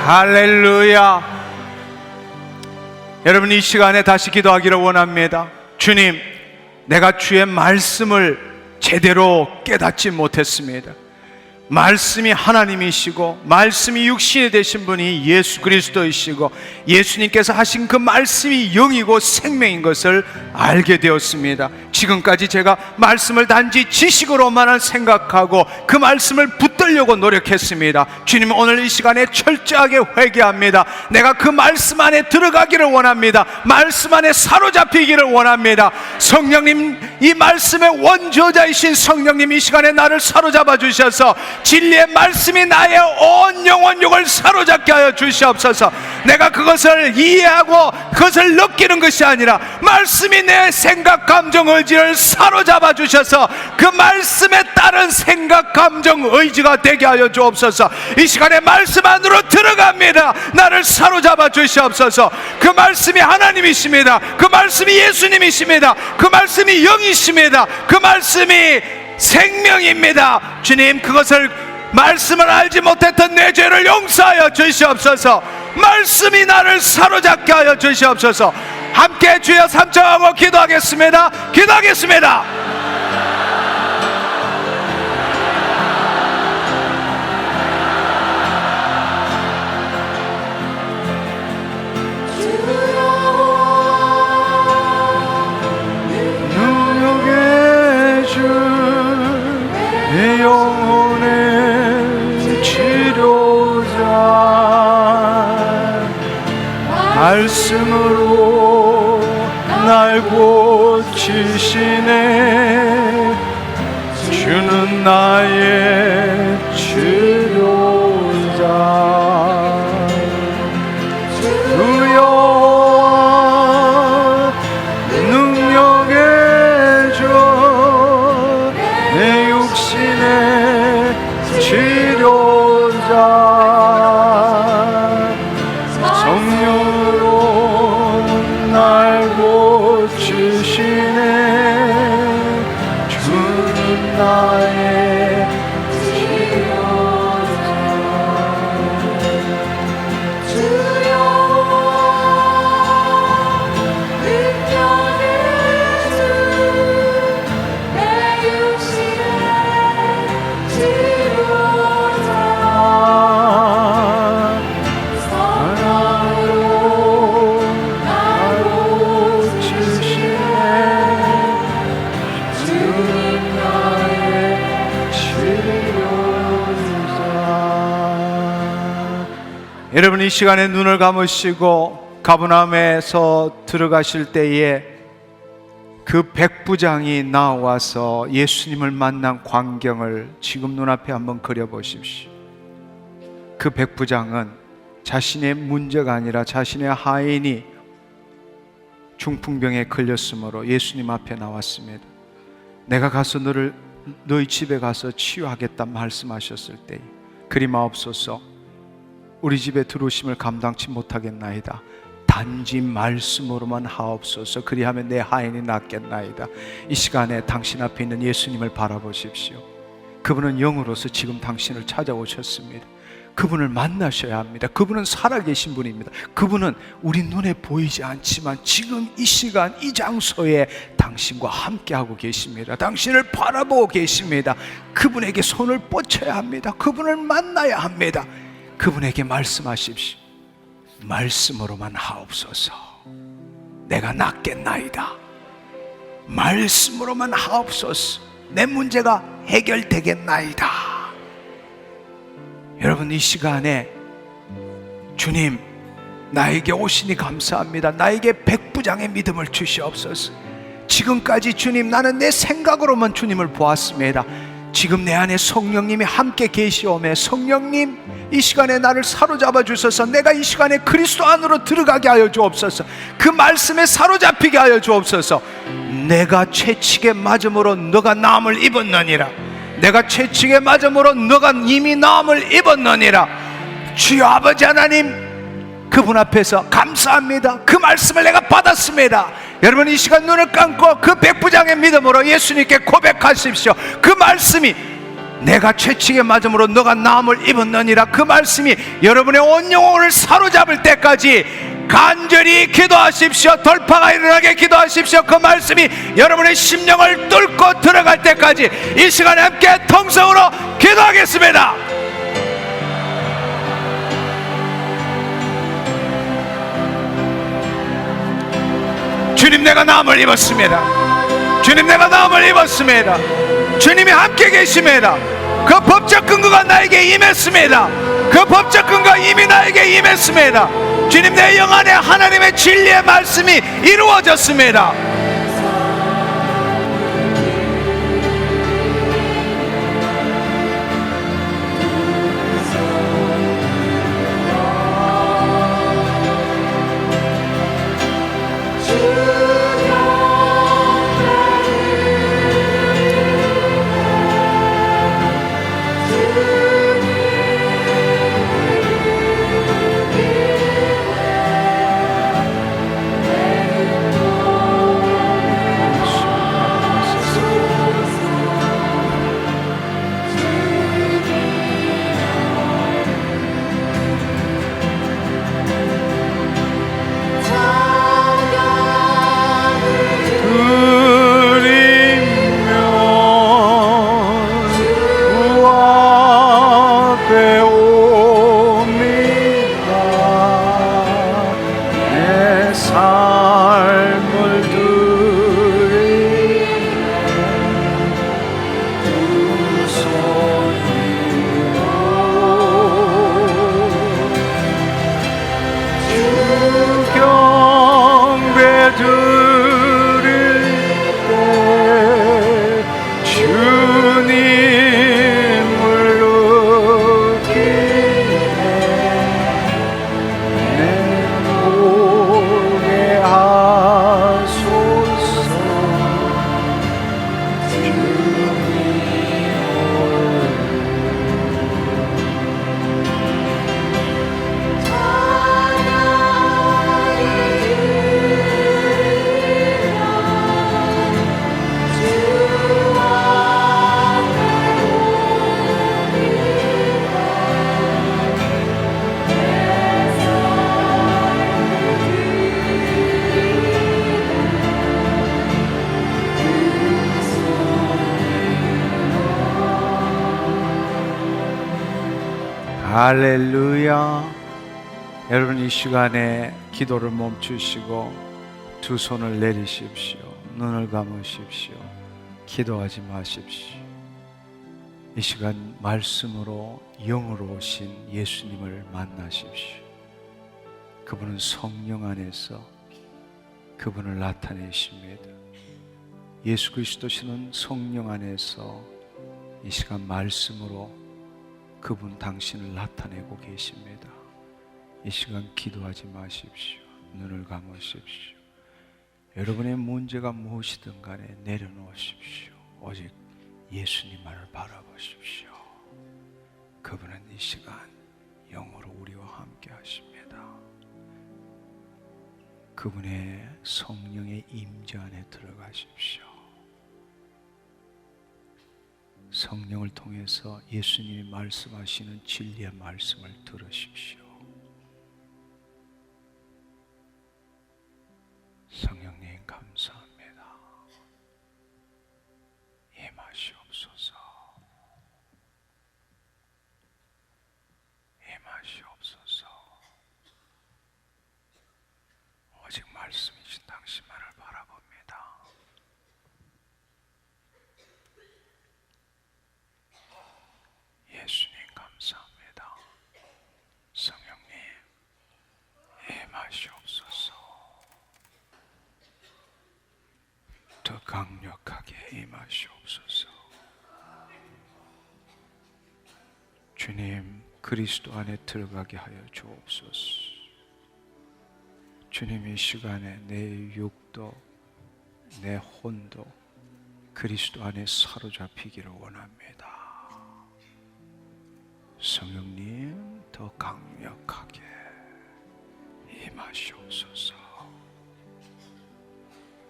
할렐루야. 여러분 이 시간에 다시 기도하기를 원합니다. 주님, 내가 주의 말씀을 제대로 깨닫지 못했습니다. 말씀이 하나님이시고 말씀이 육신이 되신 분이 예수 그리스도이시고 예수님께서 하신 그 말씀이 영이고 생명인 것을 알게 되었습니다. 지금까지 제가 말씀을 단지 지식으로만 생각하고 그 말씀을 붙들려고 노력했습니다. 주님, 오늘 이 시간에 철저하게 회개합니다. 내가 그 말씀 안에 들어가기를 원합니다. 말씀 안에 사로잡히기를 원합니다. 성령님, 이 말씀의 원저자이신 성령님, 이 시간에 나를 사로잡아 주셔서 진리의 말씀이 나의 온 영혼육을 사로잡게 하여 주시옵소서. 내가 그것을 이해하고 그것을 느끼는 것이 아니라 말씀이 내 생각, 감정, 의지를 사로잡아 주셔서 그 말씀에 따른 생각, 감정, 의지가 되게 하여 주옵소서. 이 시간에 말씀 안으로 들어갑니다. 나를 사로잡아 주시옵소서. 그 말씀이 하나님이십니다. 그 말씀이 예수님이십니다. 그 말씀이 영이십니다. 그 말씀이 생명입니다. 주님, 그것을 말씀을 알지 못했던 내 죄를 용서하여 주시옵소서. 말씀이 나를 사로잡게 하여 주시옵소서. 함께 주여 삼창하고 기도하겠습니다. 기도하겠습니다. 말씀으로 날 고치시네. 주는 나의 치료자. 주여 능력의 주 내 육신의 치료자. 성령으로 날 고치시네. 주는 나의 치료자. 주여 능력의 주 내 육신의 치료자. 사랑으로 날 고치시네. 주는 나의 치료자. 여러분, 이 시간에 눈을 감으시고 가버나움에서 들어가실 때에 그 백부장이 나와서 예수님을 만난 광경을 지금 눈앞에 한번 그려보십시오. 그 백부장은 자신의 문제가 아니라 자신의 하인이 중풍병에 걸렸으므로 예수님 앞에 나왔습니다. 내가 가서 너희 집에 가서 치유하겠다 말씀하셨을 때, 그리마옵소서, 우리 집에 들어오심을 감당치 못하겠나이다. 단지 말씀으로만 하옵소서. 그리하면 내 하인이 낫겠나이다. 이 시간에 당신 앞에 있는 예수님을 바라보십시오. 그분은 영으로서 지금 당신을 찾아오셨습니다. 그분을 만나셔야 합니다. 그분은 살아계신 분입니다. 그분은 우리 눈에 보이지 않지만 지금 이 시간 이 장소에 당신과 함께하고 계십니다. 당신을 바라보고 계십니다. 그분에게 손을 뻗쳐야 합니다. 그분을 만나야 합니다. 그분에게 말씀하십시오. 말씀으로만 하옵소서. 내가 낫겠나이다. 말씀으로만 하옵소서. 내 문제가 해결되겠나이다. 여러분, 이 시간에 주님, 나에게 오시니 감사합니다. 나에게 백부장의 믿음을 주시옵소서. 지금까지 주님, 나는 내 생각으로만 주님을 보았습니다. 지금 내 안에 성령님이 함께 계시오매 성령님, 이 시간에 나를 사로잡아 주셔서 내가 이 시간에 그리스도 안으로 들어가게 하여 주옵소서. 그 말씀에 사로잡히게 하여 주옵소서. 내가 채찍에 맞음으로 너가 나음을 입었느니라. 내가 채찍에 맞음으로 너가 이미 나음을 입었느니라. 주여 아버지 하나님, 그분 앞에서 감사합니다. 그 말씀을 내가 받았습니다. 여러분, 이 시간 눈을 감고 그 백부장의 믿음으로 예수님께 고백하십시오. 그 말씀이, 내가 채찍에 맞음으로 너가 나음을 입었느니라, 그 말씀이 여러분의 온 영혼을 사로잡을 때까지 간절히 기도하십시오. 돌파가 일어나게 기도하십시오. 그 말씀이 여러분의 심령을 뚫고 들어갈 때까지 이 시간에 함께 통성으로 기도하겠습니다. 주님, 내가 나음을 입었습니다. 주님, 내가 나음을 입었습니다. 주님이 함께 계십니다. 그 법적 근거가 나에게 임했습니다. 그 법적 근거가 이미 나에게 임했습니다. 주님, 내 영 안에 하나님의 진리의 말씀이 이루어졌습니다. 들을 때 주님을 느끼네. 내 보게 하소서. 할렐루야. 여러분, 이 시간에 기도를 멈추시고 두 손을 내리십시오. 눈을 감으십시오. 기도하지 마십시오. 이 시간 말씀으로 영으로 오신 예수님을 만나십시오. 그분은 성령 안에서 그분을 나타내십니다. 예수 그리스도시는 성령 안에서 이 시간 말씀으로 그분 당신을 나타내고 계십니다. 이 시간 기도하지 마십시오. 눈을 감으십시오. 여러분의 문제가 무엇이든 간에 내려놓으십시오. 오직 예수님만을 바라보십시오. 그분은 이 시간 영으로 우리와 함께 하십니다. 그분의 성령의 임재 안에 들어가십시오. 성령을 통해서 예수님이 말씀하시는 진리의 말씀을 들으십시오. 성령님 감사합니다. 임하시옵소서. 임하시옵소서. 오직 말씀이신 당신만을 바라봅니다. 예수님 감사합니다. 성령님 임하시옵소서. 더 강력하게 임하시옵소서. 주님, 그리스도 안에 들어가게 하여 주옵소서. 주님, 이 시간에 내 육도 내 혼도 그리스도 안에 사로잡히기를 원합니다. 성령님, 더 강력하게 임하시옵소서.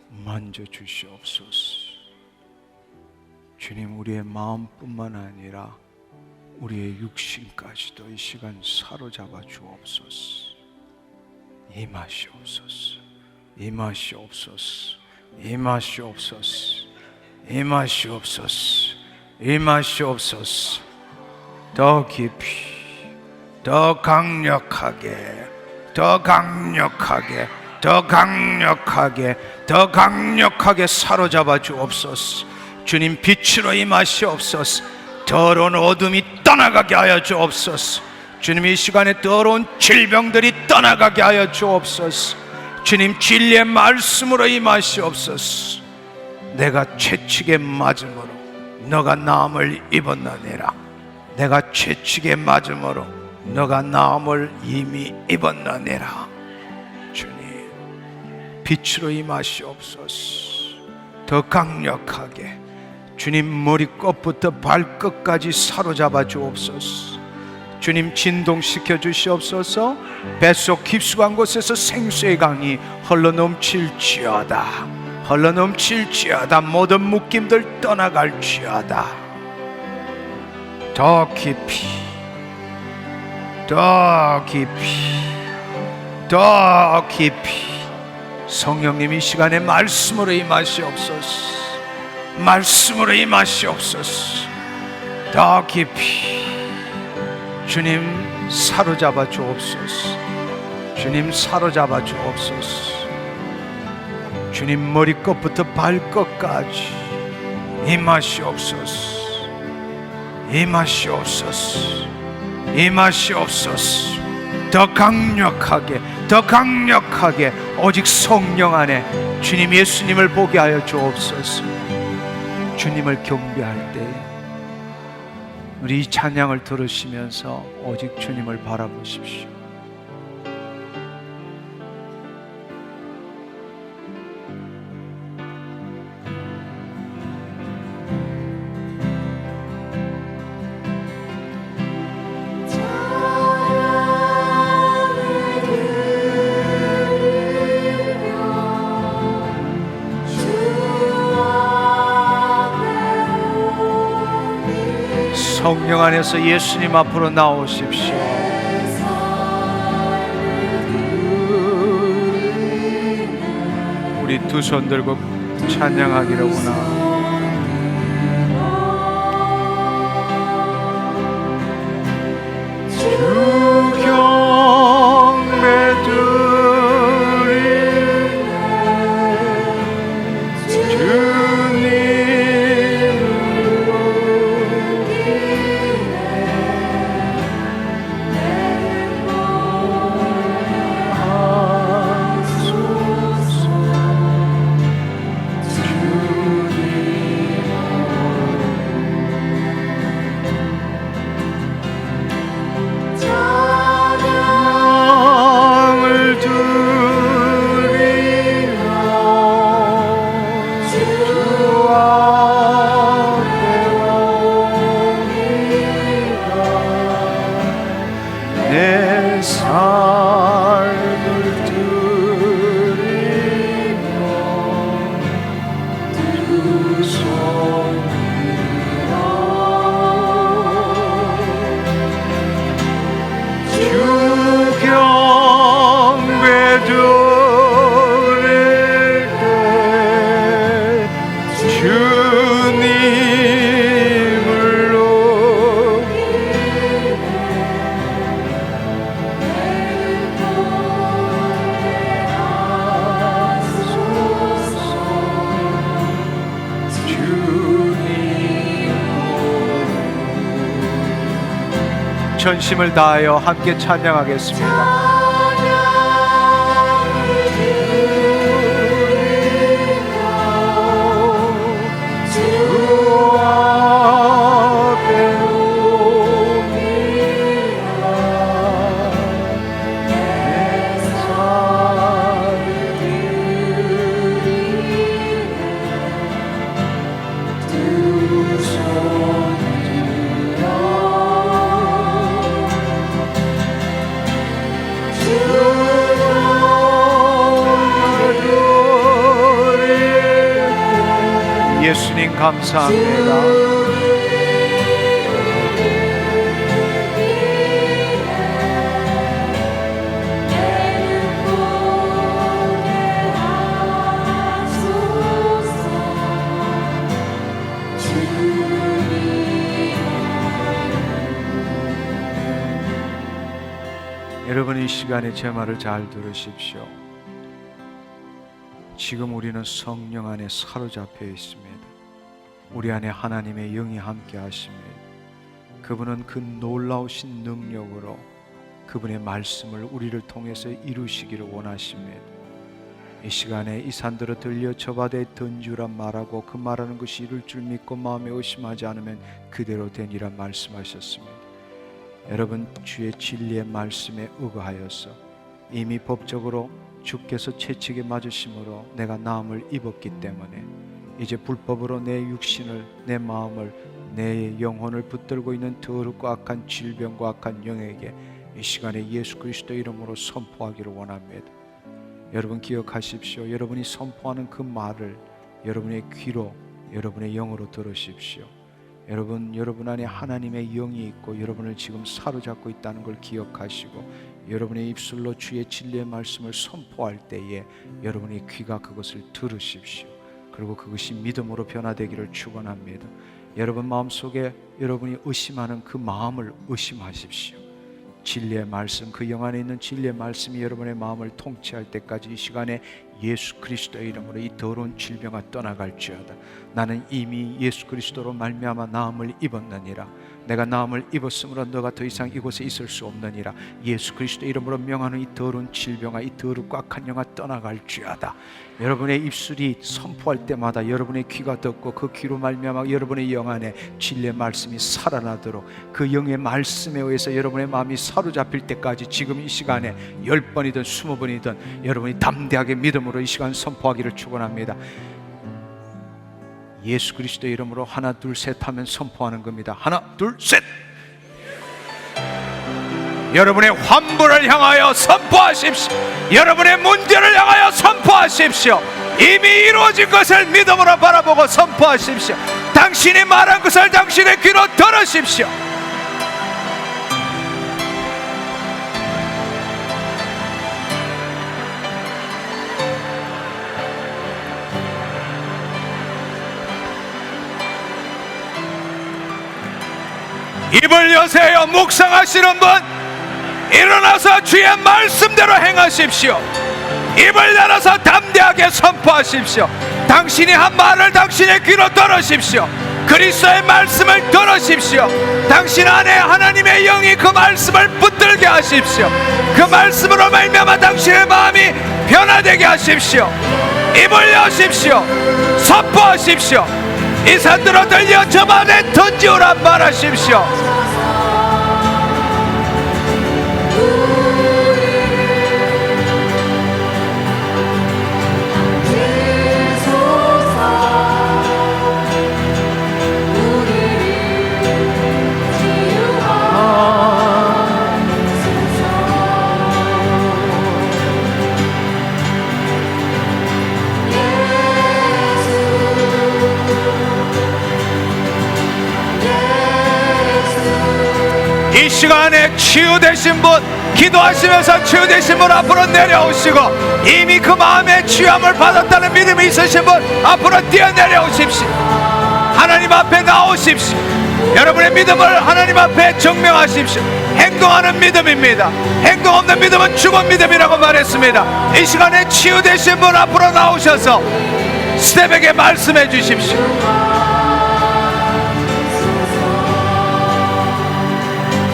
만져주시옵소서. 주님, 우리의 마음뿐만 아니라 우리의 육신까지도 이 시간 사로잡아 주옵소서. 임하시옵소서. 임하시옵소서. 임하시옵소서. 임하시옵소서. 임하시옵소서. 더 깊이, 더 강력하게, 더 강력하게, 더 강력하게, 더 강력하게 사로잡아 주옵소서. 주님, 빛으로 임하시옵소서. 더러운 어둠이 떠나가게 하여 주옵소서. 주님, 이 시간에 더러운 질병들이 떠나가게 하여 주옵소서. 주님, 진리의 말씀으로 임하시옵소서. 내가 채찍에 맞음으로 너가 나음을 입었느니라. 내가 채찍에 맞음으로 너가 나음을 이미 입었느니라. 주님, 빛으로 임하시옵소서. 더 강력하게 주님, 머리끝부터 발끝까지 사로잡아 주옵소서. 주님, 진동시켜 주시옵소서. 뱃속 깊숙한 곳에서 생수의 강이 흘러넘칠지어다. 흘러넘칠지어다. 모든 묶임들 떠나갈지어다. 더 깊이, 더 깊이, 더 깊이 성령님, 이 시간에 말씀으로 임하시옵소서. 말씀으로 임하시옵소서. 더 깊이 주님, 사로잡아 주옵소서. 주님, 사로잡아 주옵소서. 주님, 머리끝부터 발끝까지 임하시옵소서. 임하시옵소서. 임하시옵소서. 더 강력하게, 더 강력하게 오직 성령 안에 주님 예수님을 보게 하여 주옵소서. 주님을 경배할 때에 우리 이 찬양을 들으시면서 오직 주님을 바라보십시오. 성령 안에서 예수님 앞으로 나오십시오. 우리 두 손 들고 찬양하기를 원합니다. 주 경배 드리네 주님 전심을 다하여 함께 찬양하겠습니다. 예수님 감사합니다. 여러분 이 시간에 제 말을 잘 들으십시오. 지금 우리는 성령 안에 사로잡혀 있습니다. 우리 안에 하나님의 영이 함께 하십니다. 그분은 그 놀라우신 능력으로 그분의 말씀을 우리를 통해서 이루시기를 원하십니다. 이 시간에 이 산들어 들려 저 바다에 던지라 말하고 그 말하는 것이 이룰 줄 믿고 마음에 의심하지 않으면 그대로 되니라 말씀하셨습니다. 여러분 주의 진리의 말씀에 의거하여서 이미 법적으로 주께서 채찍에 맞으심으로 내가 나음을 입었기 때문에 이제 불법으로 내 육신을, 내 마음을, 내 영혼을 붙들고 있는 더럽고 악한 질병과 악한 영에게 이 시간에 예수 그리스도 이름으로 선포하기를 원합니다. 여러분 기억하십시오. 여러분이 선포하는 그 말을 여러분의 귀로, 여러분의 영으로 들으십시오. 여러분 안에 하나님의 영이 있고 여러분을 지금 사로잡고 있다는 걸 기억하시고 여러분의 입술로 주의 진리의 말씀을 선포할 때에 여러분의 귀가 그것을 들으십시오. 그리고 그것이 믿음으로 변화되기를 축원합니다. 여러분 마음속에 여러분이 의심하는 그 마음을 의심하십시오. 진리의 말씀, 그 영 안에 있는 진리의 말씀이 여러분의 마음을 통치할 때까지 이 시간에 예수 그리스도의 이름으로 이 더러운 질병아 떠나갈지어다. 나는 이미 예수 그리스도로 말미암아 나음을 입었느니라. 내가 나음을 입었으므로 너가 더 이상 이곳에 있을 수 없느니라. 예수 그리스도 이름으로 명하는 이 더러운 질병아, 이 더럽고 악한 영아 떠나갈지어다. 여러분의 입술이 선포할 때마다 여러분의 귀가 듣고 그 귀로 말미암아 여러분의 영 안에 진리의 말씀이 살아나도록, 그 영의 말씀에 의해서 여러분의 마음이 사로잡힐 때까지 지금 이 시간에 10번이든 20번이든 여러분이 담대하게 믿음으로 이 시간 선포하기를 축원합니다. 예수 그리스도 이름으로 하나 둘 셋 하면 선포하는 겁니다. 하나 둘 셋. 여러분의 환부를 향하여 선포하십시오. 여러분의 문제를 향하여 선포하십시오. 이미 이루어진 것을 믿음으로 바라보고 선포하십시오. 당신이 말한 것을 당신의 귀로 들으십시오. 입을 여세요. 묵상하시는 분 일어나서 주의 말씀대로 행하십시오. 입을 열어서 담대하게 선포하십시오. 당신이 한 말을 당신의 귀로 들으십시오. 그리스도의 말씀을 들으십시오. 당신 안에 하나님의 영이 그 말씀을 붙들게 하십시오. 그 말씀으로 말미암아 당신의 마음이 변화되게 하십시오. 입을 여십시오. 선포하십시오. 이 산들어 들려 저만에 던지오라 말하십시오. 이 시간에 치유되신 분, 기도하시면서 치유되신 분 앞으로 내려오시고, 이미 그 마음의 치유함을 받았다는 믿음이 있으신 분 앞으로 뛰어내려오십시오. 하나님 앞에 나오십시오. 여러분의 믿음을 하나님 앞에 증명하십시오. 행동하는 믿음입니다. 행동 없는 믿음은 죽은 믿음이라고 말했습니다. 이 시간에 치유되신 분 앞으로 나오셔서 스텝에게 말씀해 주십시오.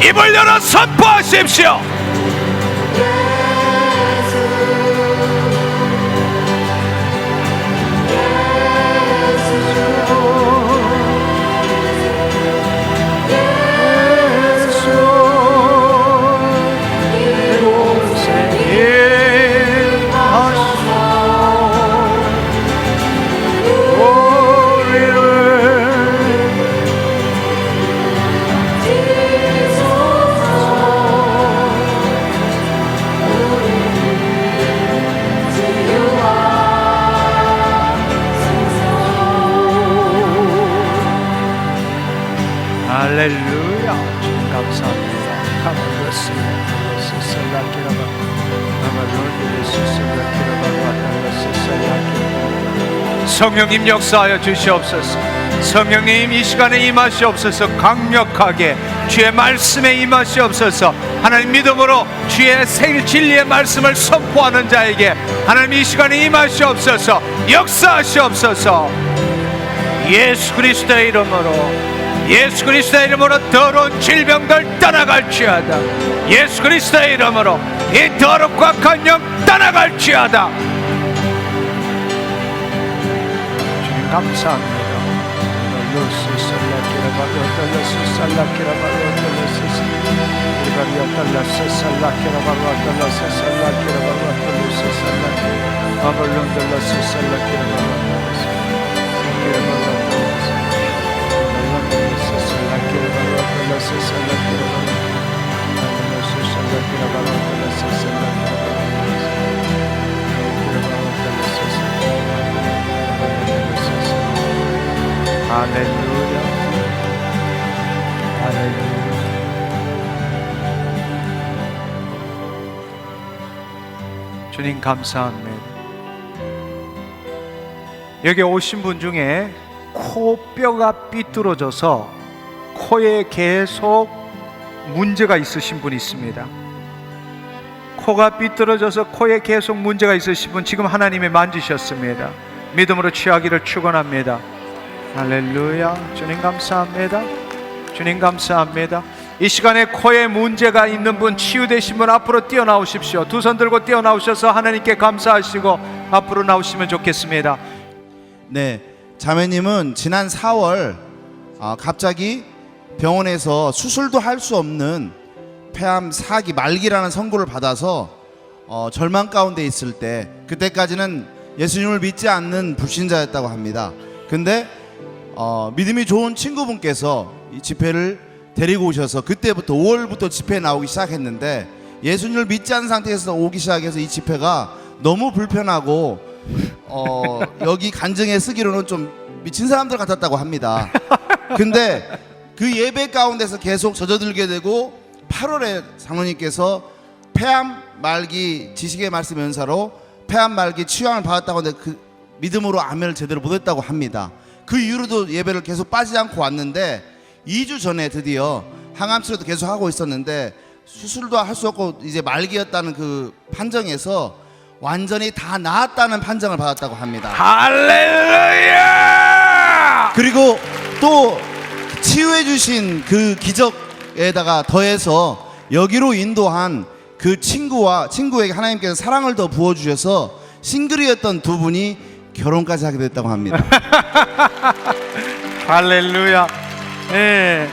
입을 열어 선포하십시오. 할렐루야. 주님 감사합니다. 성령님 역사하여 주시옵소서. 성령님 이 시간에 임하시옵소서. 강력하게 주의 말씀에 임하시옵소서. 하나님 믿음으로 주의 생일 진리의 말씀을 선포하는 자에게 하나님 이 시간에 임하시옵소서. 역사하시옵소서. 예수 그리스도의 이름으로, 예수 그리스도의 이름으로 더러운 질병들 떠나갈지어다. 예수 그리스도의 이름으로 이 더럽고 악한 영 떠나갈지어다. 주님 감사합니다. 할렐루야. 할렐루야. 주님 감사합니다. 여기 오신 분 중에 코뼈가 삐뚤어져서 코에 계속 문제가 있으신 분이 있습니다. 코가 삐뚤어져서 코에 계속 문제가 있으신 분 지금 하나님이 만지셨습니다. 믿음으로 취하기를 축원합니다. 할렐루야. 주님 감사합니다. 주님 감사합니다. 이 시간에 코에 문제가 있는 분, 치유되신 분 앞으로 뛰어나오십시오. 두 손 들고 뛰어나오셔서 하나님께 감사하시고 앞으로 나오시면 좋겠습니다. 네, 자매님은 지난 4월 갑자기 병원에서 수술도 할 수 없는 폐암 4기 말기라는 선고를 받아서 절망 가운데 있을 때, 그때까지는 예수님을 믿지 않는 불신자였다고 합니다. 근데 믿음이 좋은 친구분께서 이 집회를 데리고 오셔서 그때부터 5월부터 집회에 나오기 시작했는데, 예수님을 믿지 않은 상태에서 오기 시작해서 이 집회가 너무 불편하고 여기 간증에 쓰기로는 좀 미친 사람들 같았다고 합니다. 근데 그 예배 가운데서 계속 젖어들게 되고 8월에 장로님께서 폐암 말기 지식의 말씀 연사로 폐암 말기 치유함을 받았다고 하는데 그 믿음으로 아멘을 제대로 못했다고 합니다. 그 이후로도 예배를 계속 빠지지 않고 왔는데 2주 전에 드디어 항암 치료도 계속 하고 있었는데 수술도 할 수 없고 이제 말기였다는 그 판정에서 완전히 다 나았다는 판정을 받았다고 합니다. 할렐루야! 그리고 또 치유해 주신 그 기적에다가 더해서 여기로 인도한 그 친구에게 하나님께서 사랑을 더 부어 주셔서 싱글이었던 두 분이 결혼까지 하게 됐다고 합니다. 할렐루야. 예.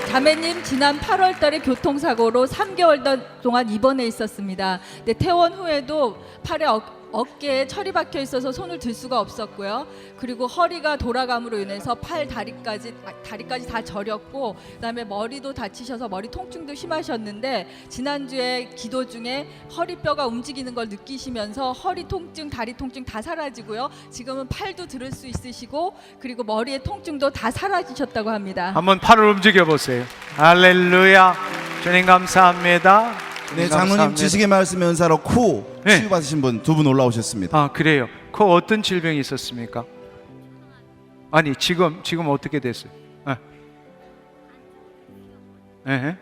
자매님 지난 8월 달에 교통사고로 3개월 동안 입원해 있었습니다. 근데 퇴원 후에도 팔에 어깨에 철이 박혀 있어서 손을 들 수가 없었고요. 그리고 허리가 돌아감으로 인해서 다리까지 다 저렸고, 그다음에 머리도 다치셔서 머리 통증도 심하셨는데 지난주에 기도 중에 허리뼈가 움직이는 걸 느끼시면서 허리 통증, 다리 통증 다 사라지고요. 지금은 팔도 들을 수 있으시고 그리고 머리의 통증도 다 사라지셨다고 합니다. 한번 팔을 움직여 보세요. 할렐루야. 주님 감사합니다. 네, 장로님 지식의 말씀 연사로 코 네. 치유받으신 분 두 분 올라오셨습니다. 아, 그래요. 그 어떤 질병이 있었습니까? 아니, 지금 어떻게 됐어요? 예.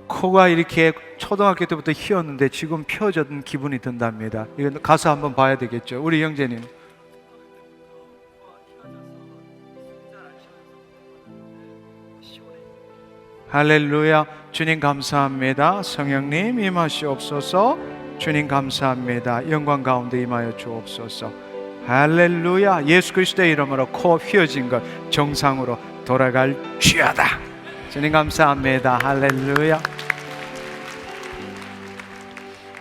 코가 이렇게 초등학교 때부터 휘었는데 지금 펴졌던 기분이 든답니다. 이거 가서 한번 봐야 되겠죠. 우리 형제님. 할렐루야. 주님 감사합니다. 성령님 임하시옵소서. 주님 감사합니다. 영광 가운데 임하여 주옵소서. 할렐루야. 예수 그리스도의 이름으로 코 휘어진 것 정상으로 돌아갈 쥐하다. 주님 감사합니다. 할렐루야.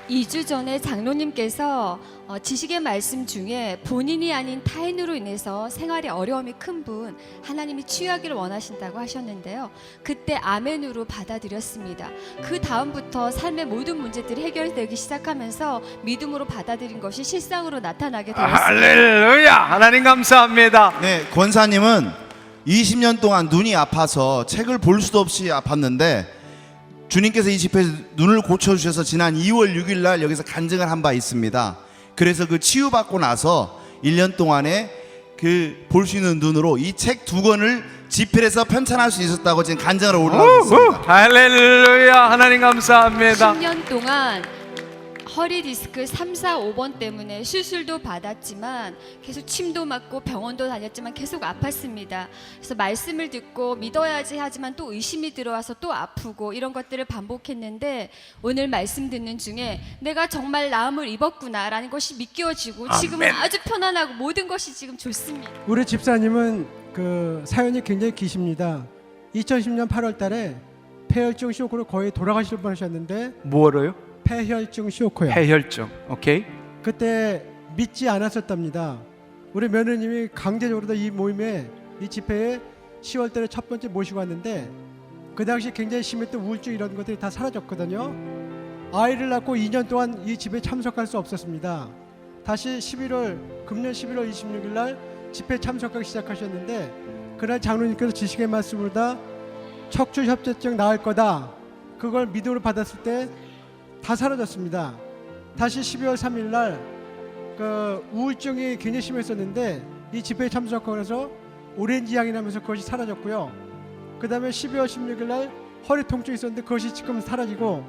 2주 전에 장로님께서 지식의 말씀 중에 본인이 아닌 타인으로 인해서 생활에 어려움이 큰 분 하나님이 치유하기를 원하신다고 하셨는데요. 그때 아멘으로 받아들였습니다. 그 다음부터 삶의 모든 문제들이 해결되기 시작하면서 믿음으로 받아들인 것이 실상으로 나타나게 되었습니다. 할렐루야. 하나님 감사합니다. 네, 권사님은 20년 동안 눈이 아파서 책을 볼 수도 없이 아팠는데 주님께서 이 집회에서 눈을 고쳐주셔서 지난 2월 6일 날 여기서 간증을 한 바 있습니다. 그래서 그 치유받고 나서 1년 동안에 그 볼 수 있는 눈으로 이 책 2권을 집필해서 편찬할 수 있었다고 지금 간증을 올라오셨습니다. 할렐루야. 하나님 감사합니다. 10년 동안 허리 디스크 3, 4, 5번 때문에 수술도 받았지만 계속 침도 맞고 병원도 다녔지만 계속 아팠습니다. 그래서 말씀을 듣고 믿어야지 하지만 또 의심이 들어와서 또 아프고 이런 것들을 반복했는데 오늘 말씀 듣는 중에 내가 정말 나음을 입었구나라는 것이 믿겨지고 지금은 아주 편안하고 모든 것이 지금 좋습니다. 우리 집사님은 그 사연이 굉장히 기십니다. 2010년 8월 달에 폐혈증 쇼크로 거의 돌아가실 뻔하셨는데 뭐로요? 폐혈증 쇼크요. 폐혈증. 오케이. 그때 믿지 않았었답니다. 우리 며느님이 강제적으로 이 모임에 이 집회에 10월 달에 첫 번째 모시고 왔는데 그 당시 굉장히 심했던 우울증 이런 것들이 다 사라졌거든요. 아이를 낳고 2년 동안 이 집회에 참석할 수 없었습니다. 다시 금년 11월 26일 날 집회에 참석하기 시작하셨는데 그날 장로님께서 지식의 말씀으로다 척추 협착증 나을 거다. 그걸 믿음으로 받았을 때 다 사라졌습니다. 다시 12월 3일 날 그 우울증이 굉장히 심했었는데 이 집회에 참석하고 나서 오렌지 향이 나면서 그것이 사라졌고요. 그 다음에 12월 16일 날 허리 통증이 있었는데 그것이 지금 사라지고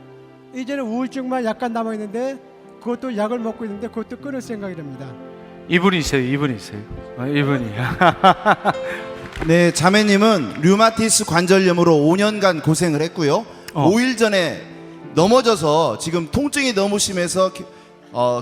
이제는 우울증만 약간 남아 있는데 그것도 약을 먹고 있는데 그것도 끊을 생각이랍니다. 이분이세요. 이분이. 네, 자매님은 류마티스 관절염으로 5년간 고생을 했고요. 5일 전에 넘어져서 지금 통증이 너무 심해서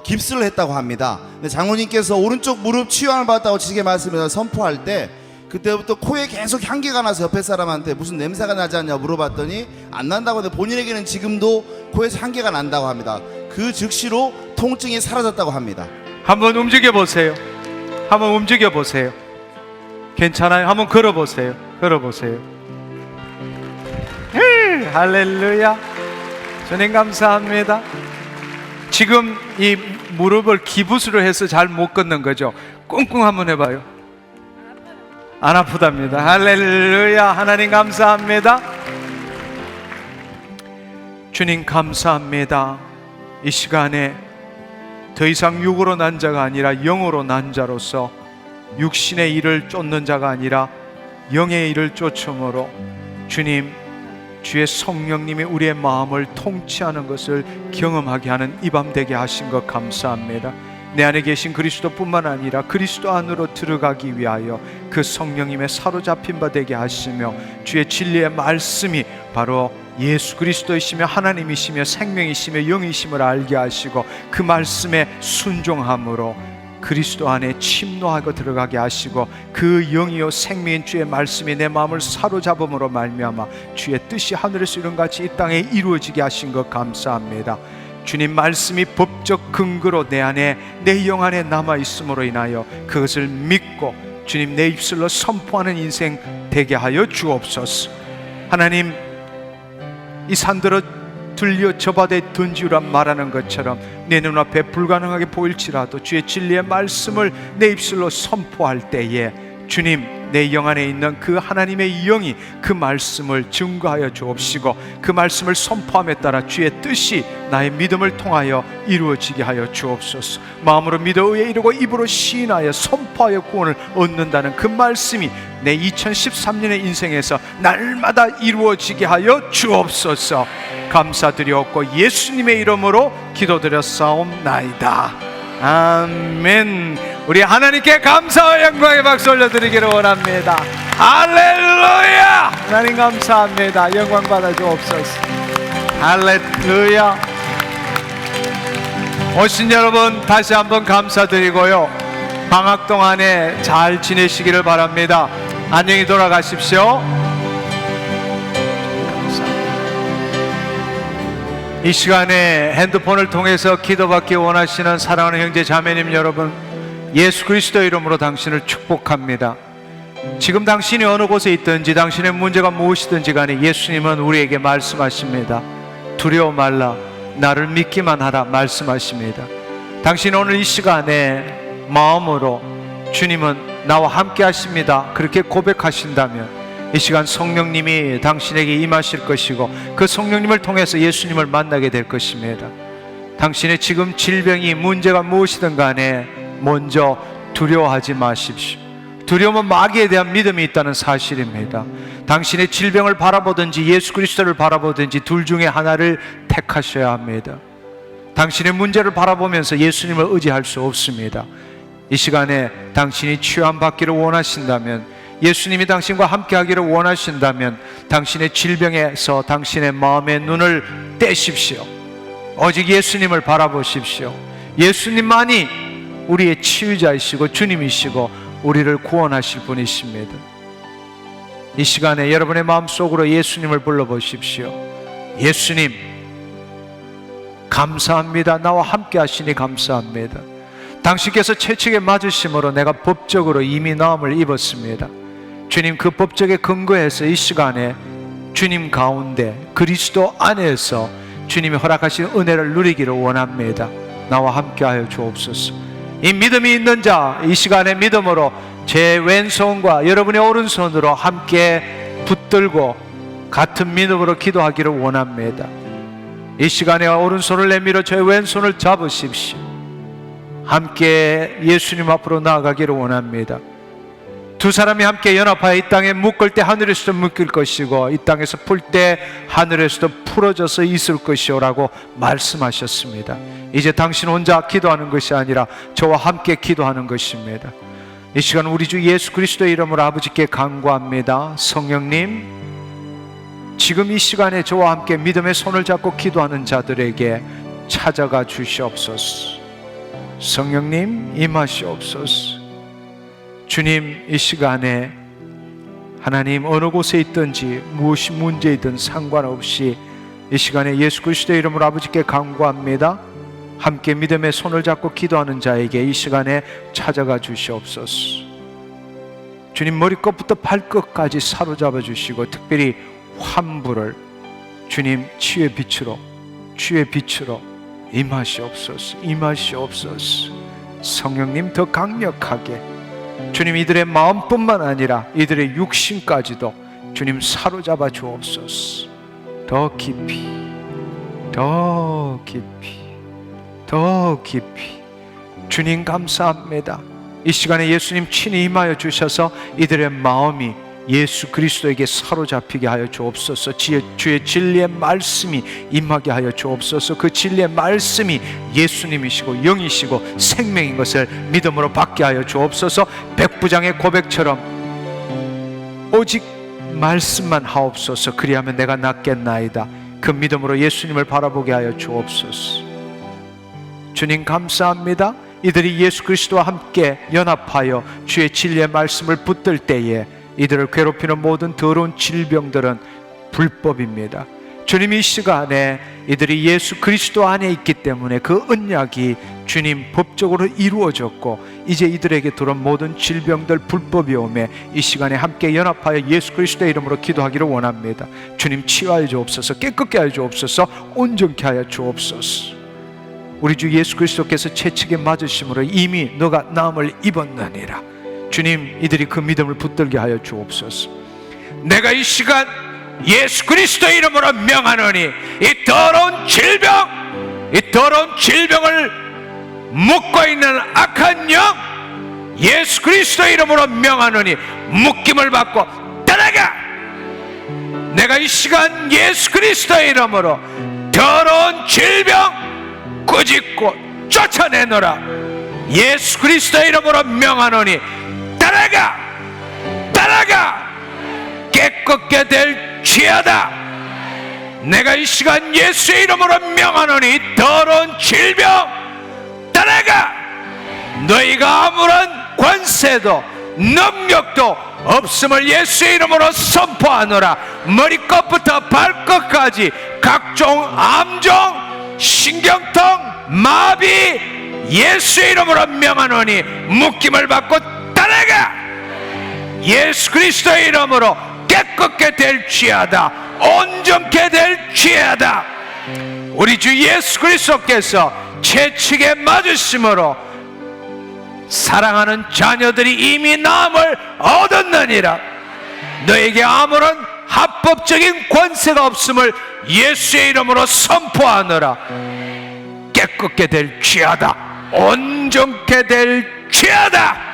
깁스를 했다고 합니다. 근데 장로님께서 오른쪽 무릎 치유함을 받았다고 지게 말씀을 선포할 때 그때부터 코에 계속 향기가 나서 옆에 사람한테 무슨 냄새가 나지 않냐 물어봤더니 안 난다고 하는데 본인에게는 지금도 코에서 향기가 난다고 합니다. 그 즉시로 통증이 사라졌다고 합니다. 한번 움직여 보세요. 괜찮아요? 한번 걸어 보세요. 할렐루야. 주님 감사합니다. 지금 이 무릎을 기부스로 해서 잘 못 걷는 거죠. 꽁꽁 한번 해봐요. 안 아프답니다. 할렐루야. 하나님 감사합니다. 주님 감사합니다. 이 시간에 더 이상 육으로 난 자가 아니라 영으로 난 자로서 육신의 일을 쫓는 자가 아니라 영의 일을 쫓음으로 주님, 주의 성령님이 우리의 마음을 통치하는 것을 경험하게 하는 이 밤 되게 하신 것 감사합니다. 내 안에 계신 그리스도뿐만 아니라 그리스도 안으로 들어가기 위하여 그 성령님의 사로잡힌 바 되게 하시며 주의 진리의 말씀이 바로 예수 그리스도이시며 하나님이시며 생명이시며 영이심을 알게 하시고 그 말씀에 순종함으로 그리스도 안에 침노하고 들어가게 하시고 그 영이요 생명인 주의 말씀이 내 마음을 사로잡음으로 말미암아 주의 뜻이 하늘에서 이룬같이 이 땅에 이루어지게 하신 것 감사합니다. 주님 말씀이 법적 근거로 내 안에 내 영 안에 남아있음으로 인하여 그것을 믿고 주님 내 입술로 선포하는 인생 되게 하여 주옵소서. 하나님, 이 산들어 들려 저 바다에 던지우라 말하는 것처럼 내 눈앞에 불가능하게 보일지라도 주의 진리의 말씀을 내 입술로 선포할 때에 주님 내 영 안에 있는 그 하나님의 영이 그 말씀을 증거하여 주옵시고 그 말씀을 선포함에 따라 주의 뜻이 나의 믿음을 통하여 이루어지게 하여 주옵소서. 마음으로 믿어 의에 이르고 입으로 시인하여 선포하여 구원을 얻는다는 그 말씀이 내 2013년의 인생에서 날마다 이루어지게 하여 주옵소서. 감사드리옵고 예수님의 이름으로 기도드렸사옵나이다. 아멘. 우리 하나님께 감사와 영광의 박수 올려드리기를 원합니다. 할렐루야. 하나님 감사합니다. 영광 받아 주옵소서. 할렐루야. 오신 여러분 다시 한번 감사드리고요, 방학 동안에 잘 지내시기를 바랍니다. 안녕히 돌아가십시오. 이 시간에 핸드폰을 통해서 기도받기 원하시는 사랑하는 형제 자매님 여러분, 예수 그리스도 이름으로 당신을 축복합니다. 지금 당신이 어느 곳에 있든지 당신의 문제가 무엇이든지 간에 예수님은 우리에게 말씀하십니다. 두려워 말라, 나를 믿기만 하라 말씀하십니다. 당신 오늘 이 시간에 마음으로 주님은 나와 함께 하십니다 그렇게 고백하신다면 이 시간 성령님이 당신에게 임하실 것이고 그 성령님을 통해서 예수님을 만나게 될 것입니다. 당신의 지금 질병이 문제가 무엇이든 간에 먼저 두려워하지 마십시오. 두려움은 마귀에 대한 믿음이 있다는 사실입니다. 당신의 질병을 바라보든지 예수 그리스도를 바라보든지 둘 중에 하나를 택하셔야 합니다. 당신의 문제를 바라보면서 예수님을 의지할 수 없습니다. 이 시간에 당신이 치유함받기를 원하신다면, 예수님이 당신과 함께 하기를 원하신다면 당신의 질병에서 당신의 마음의 눈을 떼십시오. 오직 예수님을 바라보십시오. 예수님만이 우리의 치유자이시고 주님이시고 우리를 구원하실 분이십니다. 이 시간에 여러분의 마음속으로 예수님을 불러보십시오. 예수님 감사합니다. 나와 함께 하시니 감사합니다. 당신께서 채찍에 맞으심으로 내가 법적으로 이미 나음을 입었습니다. 주님, 그 법적에 근거해서 이 시간에 주님 가운데 그리스도 안에서 주님이 허락하신 은혜를 누리기를 원합니다. 나와 함께하여 주옵소서. 이 믿음이 있는 자, 이 시간에 믿음으로 제 왼손과 여러분의 오른손으로 함께 붙들고 같은 믿음으로 기도하기를 원합니다. 이 시간에 오른손을 내밀어 제 왼손을 잡으십시오. 함께 예수님 앞으로 나아가기를 원합니다. 두 사람이 함께 연합하여 이 땅에 묶을 때 하늘에서도 묶일 것이고 이 땅에서 풀 때 하늘에서도 풀어져서 있을 것이오라고 말씀하셨습니다. 이제 당신 혼자 기도하는 것이 아니라 저와 함께 기도하는 것입니다. 이 시간 우리 주 예수 그리스도의 이름으로 아버지께 간구합니다. 성령님, 지금 이 시간에 저와 함께 믿음의 손을 잡고 기도하는 자들에게 찾아가 주시옵소서. 성령님, 임하시옵소서. 주님, 이 시간에 하나님 어느 곳에 있든지 무엇이 문제이든 상관없이 이 시간에 예수 그리스도의 이름으로 아버지께 간구합니다. 함께 믿음의 손을 잡고 기도하는 자에게 이 시간에 찾아가 주시옵소서. 주님, 머리끝부터 발끝까지 사로잡아 주시고 특별히 환부를 주님 치유의 빛으로 임하시옵소서. 임하시옵소서. 성령님, 더 강력하게 주님, 이들의 마음뿐만 아니라 이들의 육신까지도 주님 사로잡아 주옵소서. 더 깊이 주님 감사합니다. 이 시간에 예수님 친히 임하여 주셔서 이들의 마음이 예수 그리스도에게 사로잡히게 하여 주옵소서. 주의 진리의 말씀이 임하게 하여 주옵소서. 그 진리의 말씀이 예수님이시고 영이시고 생명인 것을 믿음으로 받게 하여 주옵소서. 백부장의 고백처럼 오직 말씀만 하옵소서. 그리하면 내가 낫겠나이다. 그 믿음으로 예수님을 바라보게 하여 주옵소서. 주님 감사합니다. 이들이 예수 그리스도와 함께 연합하여 주의 진리의 말씀을 붙들 때에 이들을 괴롭히는 모든 더러운 질병들은 불법입니다. 주님, 이 시간에 이들이 예수 그리스도 안에 있기 때문에 그 언약이 주님 법적으로 이루어졌고 이제 이들에게 들어온 모든 질병들 불법이 오매 이 시간에 함께 연합하여 예수 그리스도의 이름으로 기도하기를 원합니다. 주님, 치유하여 주옵소서. 깨끗게 하여 주옵소서. 온전케 하여 주옵소서. 우리 주 예수 그리스도께서 채찍에 맞으심으로 이미 너가 나음을 입었느니라. 주님, 이들이 그 믿음을 붙들게 하여 주옵소서. 내가 이 시간 예수 그리스도의 이름으로 명하노니 이 더러운 질병을 묶고 있는 악한 영 예수 그리스도의 이름으로 명하노니 묶임을 받고 떠나가. 내가 이 시간 예수 그리스도의 이름으로 더러운 질병 꾸짖고 쫓아내노라. 예수 그리스도의 이름으로 명하노니 따라가 깨끗게 될지어다. 내가 이 시간 예수의 이름으로 명하노니 더러운 질병 따라가. 너희가 아무런 관세도 능력도 없음을 예수의 이름으로 선포하노라. 머리끝부터 발끝까지 각종 암종, 신경통, 마비 예수의 이름으로 명하노니 묶임을 받고 따라가. 예수 그리스도의 이름으로 깨끗게 될지어다. 온전케 될지어다. 우리 주 예수 그리스도께서 채찍에 맞으심으로 사랑하는 자녀들이 이미 나음을 얻었느니라. 너에게 아무런 합법적인 권세가 없음을 예수의 이름으로 선포하노라. 깨끗게 될지어다. 온전케 될지어다.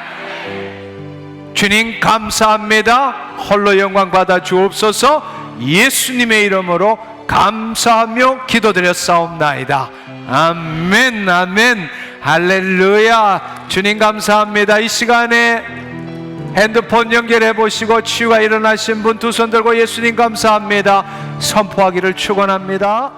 주님 감사합니다. 홀로 영광 받아 주옵소서. 예수님의 이름으로 감사하며 기도드렸사옵나이다. 아멘, 아멘, 할렐루야. 주님 감사합니다. 이 시간에 핸드폰 연결해 보시고 치유가 일어나신 분 두 손 들고 예수님 감사합니다 선포하기를 축원합니다.